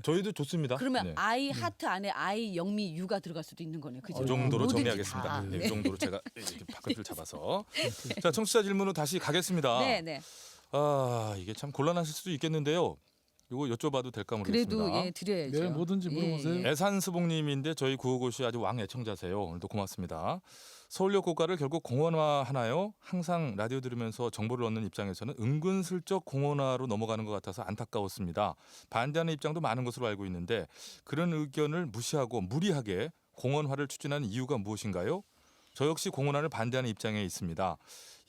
저희도 좋습니다. 그러면 네. I 하트 안에 I 영미 유가 들어갈 수도 있는 거네요. 그죠? 그 정도로 뭐든지 정리하겠습니다. 다. 네, 이 정도로 제가 이렇게 바깥을 잡아서. 자, 청취자 질문으로 다시 가겠습니다. 네, 네. 아, 이게 참 곤란하실 수도 있겠는데요. 이거 여쭤봐도 될까 모르겠습니다. 그래도 예 드려야죠. 네, 뭐든지 물어보세요. 예. 애산스봉님인데 저희 구호고시 아주 왕 애청자세요. 오늘도 고맙습니다. 서울역 고가를 결국 공원화하나요? 항상 라디오 들으면서 정보를 얻는 입장에서는 은근슬쩍 공원화로 넘어가는 것 같아서 안타까웠습니다. 반대하는 입장도 많은 것으로 알고 있는데 그런 의견을 무시하고 무리하게 공원화를 추진하는 이유가 무엇인가요? 저 역시 공원화를 반대하는 입장에 있습니다.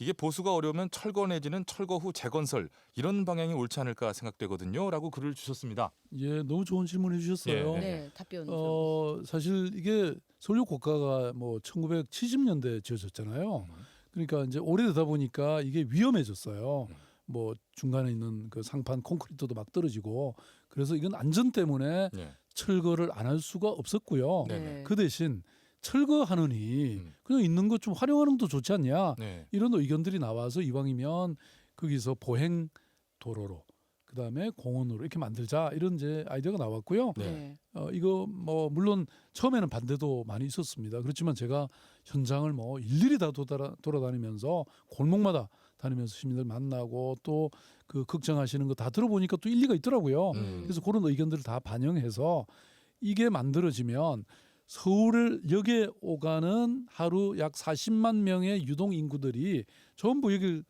이게 보수가 어려우면 철거 내지는 철거 후 재건설 이런 방향이 옳지 않을까 생각되거든요. 라고 글을 주셨습니다. 예, 너무 좋은 질문 해주셨어요. 예, 네, 답변. 사실 이게 서울역 고가가 뭐 1970년대에 지어졌잖아요. 그러니까 이제 오래되다 보니까 이게 위험해졌어요. 뭐 중간에 있는 그 상판 콘크리트도 막 떨어지고 그래서 이건 안전 때문에 네. 철거를 안 할 수가 없었고요. 네. 그 대신 철거하느니 그냥 있는 것 좀 활용하는 것도 좋지 않냐 네. 이런 의견들이 나와서 이왕이면 거기서 보행 도로로 그다음에 공원으로 이렇게 만들자 이런 이제 아이디어가 나왔고요. 네. 이거 뭐 물론 처음에는 반대도 많이 있었습니다. 그렇지만 제가 현장을 뭐 일일이 다 돌아다니면서 골목마다 다니면서 시민들 만나고 또 그 걱정하시는 거 다 들어보니까 또 일리가 있더라고요. 그래서 그런 의견들을 다 반영해서 이게 만들어지면 서울역에 오가는 하루 약 40만 명의 유동 인구들이 전부 여길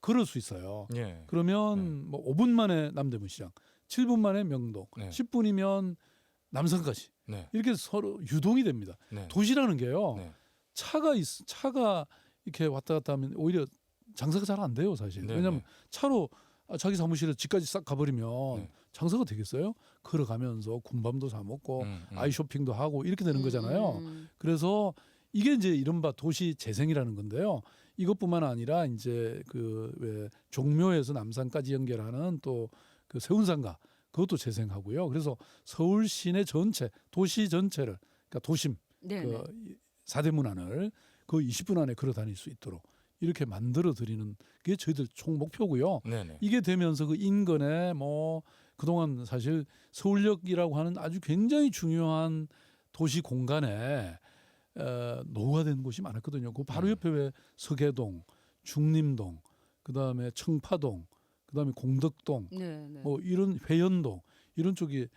걸을 수 있어요. 예. 그러면 뭐 5분 만에 남대문 시장, 7분 만에 명동, 네. 10분이면 남산까지 네. 이렇게 서로 유동이 됩니다. 네. 도시라는 게요. 네. 차가 이렇게 왔다 갔다 하면 오히려 장사가 잘 안 돼요, 사실. 네, 왜냐하면 네. 차로 자기 사무실에 집까지 싹 가버리면 네. 장사가 되겠어요? 걸어가면서 군밤도 사 먹고 아이 쇼핑도 하고 이렇게 되는 거잖아요. 그래서 이게 이제 이른바 도시 재생이라는 건데요. 이것뿐만 아니라 이제 그 왜 종묘에서 남산까지 연결하는 또 그 세운상가 그것도 재생하고요. 그래서 서울 시내 전체 도시 전체를 그러니까 도심 네. 그 사대문안을 그 20분 안에 걸어 다닐 수 있도록 이렇게 만들어 드리는 게 저희들 총 목표고요. 네네. 이게 되면서 그 인근에 뭐 그동안 사실 서울역이라고 하는 아주 굉장히 중요한 도시 공간에 노후화된 곳이 많았거든요. 그 바로 옆에 왜 서계동, 중림동, 그다음에 청파동, 그다음에 공덕동, 네, 네. 뭐 이런 회연동 이런 쪽이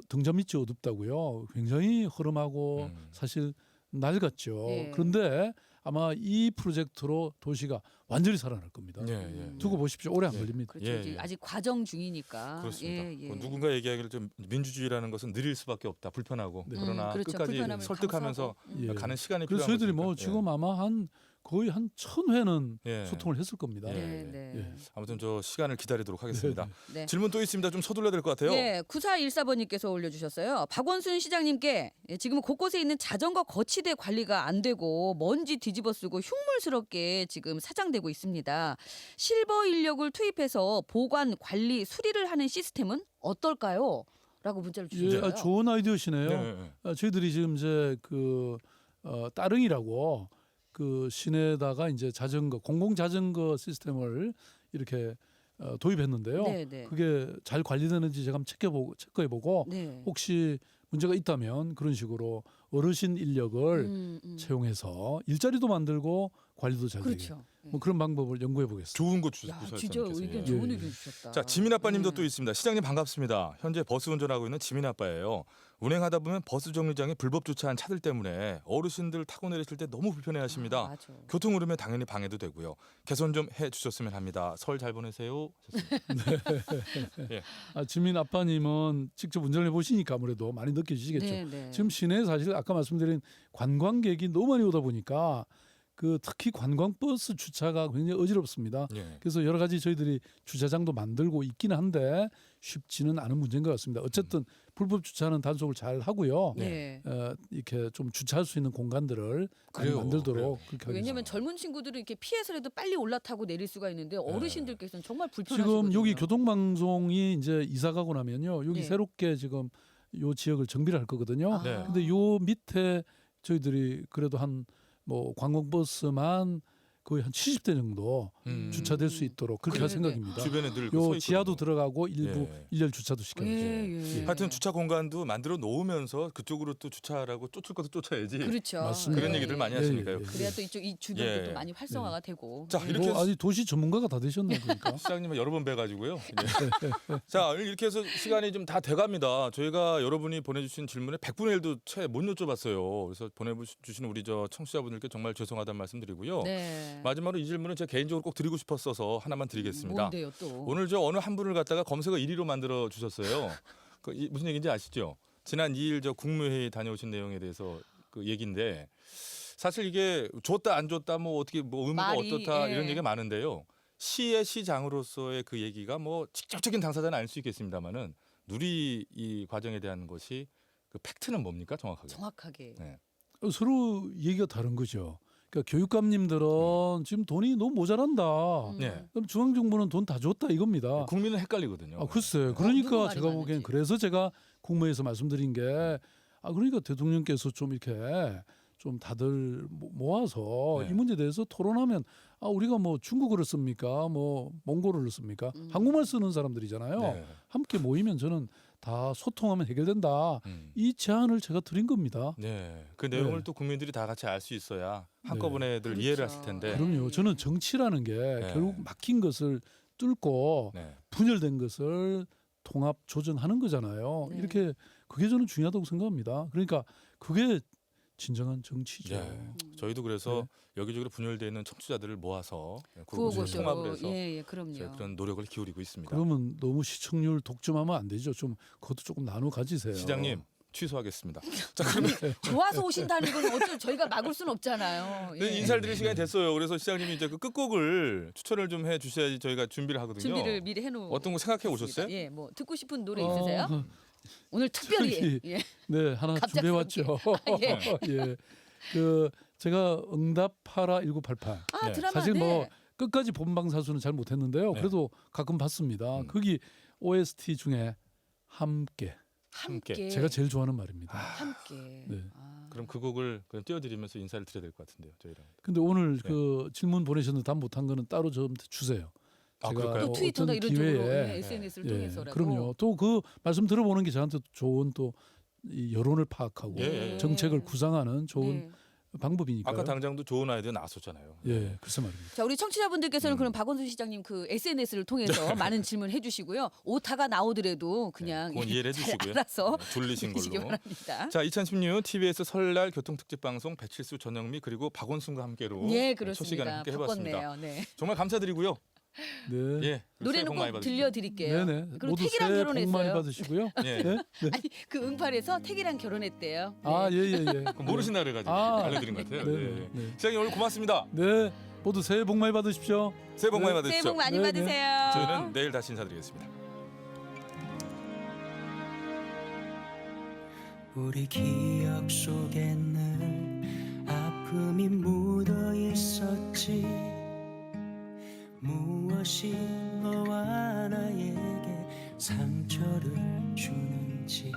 등잔 밑이 어둡다고요. 굉장히 허름하고 사실 낡았죠. 예. 그런데 아마 이 프로젝트로 도시가 완전히 살아날 겁니다. 예, 예. 두고 보십시오. 오래 안 예. 걸립니다. 그렇죠. 예, 이제 예. 아직 과정 중이니까. 그렇습니다. 예, 예. 뭐 누군가 얘기하기를 좀 민주주의라는 것은 느릴 수밖에 없다. 불편하고 네. 그러나 그렇죠. 끝까지 불편함을 설득하면서 감수하고. 예. 가는 시간이 그래서 필요한 저희들이 거니까. 뭐 지금 아마 거의 한 1000회는 예. 소통을 했을 겁니다. 예. 네, 네. 예. 아무튼 저 시간을 기다리도록 하겠습니다. 네. 질문 또 있습니다. 좀 서둘러야 될 것 같아요. 예, 9414번님께서 올려주셨어요. 박원순 시장님께 지금 곳곳에 있는 자전거 거치대 관리가 안 되고 먼지 뒤집어쓰고 흉물스럽게 지금 사장되고 있습니다. 실버 인력을 투입해서 보관, 관리, 수리를 하는 시스템은 어떨까요? 라고 문자를 예, 주셨어요. 좋은 아이디어시네요. 네. 저희들이 지금 이제 그 따릉이라고 그 시내에다가 이제 자전거 공공 자전거 시스템을 이렇게 도입했는데요. 네, 네. 그게 잘 관리되는지 제가 한번 체크해보고 네. 혹시 문제가 있다면 그런 식으로 어르신 인력을 채용해서 일자리도 만들고 관리도 잘 되게 그렇죠. 뭐 그런 방법을 연구해 보겠습니다. 좋은 거 야, 주셨어요. 진짜 의견 예. 좋은 의견 주셨다. 자, 지민 아빠님도 네. 또 있습니다. 시장님 반갑습니다. 현재 버스 운전하고 있는 지민 아빠예요. 운행하다 보면 버스 정류장에 불법 주차한 차들 때문에 어르신들 타고 내리실 때 너무 불편해하십니다. 아, 맞아. 교통 흐름에 당연히 방해도 되고요. 개선 좀 해주셨으면 합니다. 설 잘 보내세요. 지민 아빠님은 직접 운전해 보시니까 아무래도 많이 느껴지시겠죠. 네, 네. 지금 시내에 사실 아까 말씀드린 관광객이 너무 많이 오다 보니까 그 특히 관광버스 주차가 굉장히 어지럽습니다. 예. 그래서 여러 가지 저희들이 주차장도 만들고 있기는 한데 쉽지는 않은 문제인 것 같습니다. 어쨌든 불법 주차는 단속을 잘 하고요. 네. 이렇게 좀 주차할 수 있는 공간들을 많이 그래요. 만들도록 그래요. 그렇게 하겠습니다. 왜냐하면 젊은 친구들은 이렇게 피해서라도 빨리 올라타고 내릴 수가 있는데 어르신들께서는 정말 지금 불편하시거든요. 여기 교통방송이 이제 이사 가고 나면요. 여기 네. 새롭게 지금 요 지역을 정비를 할 거거든요. 아. 네. 근데 요 밑에 저희들이 그래도 한 뭐 관광버스만 거의 한 70대 정도 주차될 수 있도록 그렇게 할 그러네. 생각입니다. 주변에 늘 서 요 있거든요. 지하도 들어가고 일부 예. 일렬 주차도 시켜야죠. 예. 하여튼 주차 공간도 만들어 놓으면서 그쪽으로 또 주차하라고 쫓을 것도 쫓아야지. 그렇죠. 맞습니다. 그런 예, 얘기들 많이 예, 하시니까요. 예, 예. 그래야 또 이쪽 이 주변도 예. 또 많이 활성화가 되고. 자, 예. 이렇게 뭐 아니 도시 전문가가 다 되셨나 보니까. 시장님은 여러 번 뵈가지고요. 예. 자, 이렇게 해서 시간이 좀 다 돼갑니다. 저희가 여러분이 보내주신 질문에 100분의 1도 채 못 여쭤봤어요. 그래서 보내주신 우리 저 청취자분들께 정말 죄송하다는 말씀드리고요. 네. 마지막으로 이 질문은 제가 개인적으로 꼭 드리고 싶었어서 하나만 드리겠습니다. 뭔데요 또? 오늘 저 어느 한 분을 갖다가 검색어 1위로 만들어 주셨어요. 무슨 얘기인지 아시죠? 지난 2일 저 국무회의 다녀오신 내용에 대해서 그 얘기인데 사실 이게 줬다 안 줬다 뭐 어떻게 뭐 의무가 말이, 어떻다 예. 이런 얘기가 많은데요. 시의 시장으로서의 그 얘기가 뭐 직접적인 당사자는 아닐 수 있겠습니다만은 누리 이 과정에 대한 것이 그 팩트는 뭡니까 정확하게? 정확하게. 네. 서로 얘기가 다른 거죠. 그러니까 교육감님들은 지금 돈이 너무 모자란다. 네. 그럼 중앙정부는 돈 다 줬다 이겁니다. 국민은 헷갈리거든요. 아, 글쎄요. 누구 그러니까 말이 제가 보기엔 맞는지. 그래서 제가 국무회에서 말씀드린 게 그러니까 대통령께서 좀 이렇게 좀 다들 모아서 네. 이 문제에 대해서 토론하면 우리가 뭐 중국어를 씁니까? 뭐 몽골어를 씁니까? 음. 한국말 쓰는 사람들이잖아요. 네. 함께 모이면 저는 다 소통하면 해결된다. 이 제안을 제가 드린 겁니다. 네. 그 내용을 네. 또 국민들이 다 같이 알 수 있어야 한꺼번에들 그렇죠. 이해를 하실 텐데. 그럼요. 저는 정치라는 게 결국 막힌 것을 뚫고 네. 분열된 것을 통합 조정하는 거잖아요. 네. 이렇게 그게 저는 중요하다고 생각합니다. 그러니까 그게 진정한 정치죠. 네. 저희도 그래서 여기저기로 분열되어 있는 청취자들을 모아서 구호고쇼로. 통합을 해서 예, 그럼요. 저희 그런 노력을 기울이고 있습니다. 그러면 너무 시청률 독점하면 안 되죠. 좀 그것도 조금 나눠 가지세요. 시장님 취소하겠습니다. 자 그러면 좋아서 오신다는 건 어쩔 저희가 막을 수는 없잖아요. 예. 인사를 드릴 시간이 됐어요. 그래서 시장님이 이제 그 끝곡을 추천을 좀 해주셔야지 저희가 준비를 하거든요. 준비를 미리 해놓은. 어떤 거 생각해 오셨어요? 예, 뭐 듣고 싶은 노래 있으세요? 어, 오늘 특별히. 저기, 예. 네, 하나 준비해 왔죠. 예. 예. 그 제가 응답하라 1988. 아 네. 드라마. 사실 네. 뭐 끝까지 본방사수는 잘 못했는데요. 네. 그래도 가끔 봤습니다. 거기 OST 중에 함께. 함께. 제가 제일 좋아하는 말입니다. 함께. 네. 그럼 그 곡을 그럼 띄워드리면서 인사를 드려야 될 것 같은데요. 저희랑. 근데 오늘 네. 그 질문 보내셨는데 답 못한 거는 따로 저한테 주세요. 아, 제가 그럴까요? 또 트위터나 어떤 이런 쪽으로 기회에 예, SNS를 예, 통해서라도. 그럼요. 또 그 말씀 들어보는 게 저한테 좋은 또 이 여론을 파악하고 예, 예. 정책을 구상하는 좋은 네. 방법이니까요. 아까 당장도 좋은 아이디어 나왔었잖아요. 예, 글쎄 말입니다. 자, 우리 청취자분들께서는 그럼 박원순 시장님 그 SNS를 통해서 많은 질문 해주시고요. 오타가 나오더라도 그냥 그건 이해를 잘 해주시고요. 알아서 네, 졸리신 해주시기 걸로. 바랍니다. 자, 2016 TBS 설날 교통특집 방송 배칠수 전영미 그리고 박원순과 함께로 예, 첫 시간에 그렇습니다. 함께 해봤습니다. 바꿨네요. 네. 정말 감사드리고요. 네. 예, 새해 노래는 복 많이 꼭 받으십시오. 들려드릴게요. 네네. 그리고 모두 태기랑 새해 복 많이 결혼했어요. 받으시고요. 예. 네. 아니 그 응팔에서 태기랑 결혼했대요. 네. 아, 예, 예, 예. 그럼 모르신다 그래가지고 알려드린 것 같아요. 네, 네. 네, 네. 시장님 오늘 고맙습니다. 네. 모두 새해 복 많이 받으십시오. 새해 복 많이 네. 받으십시오. 새해 복 많이 네, 네. 받으세요. 저희는 내일 다시 인사드리겠습니다. 우리 기억 속에는 아픔이 묻어 있었지. 무엇이 너와 나에게 상처를 주는지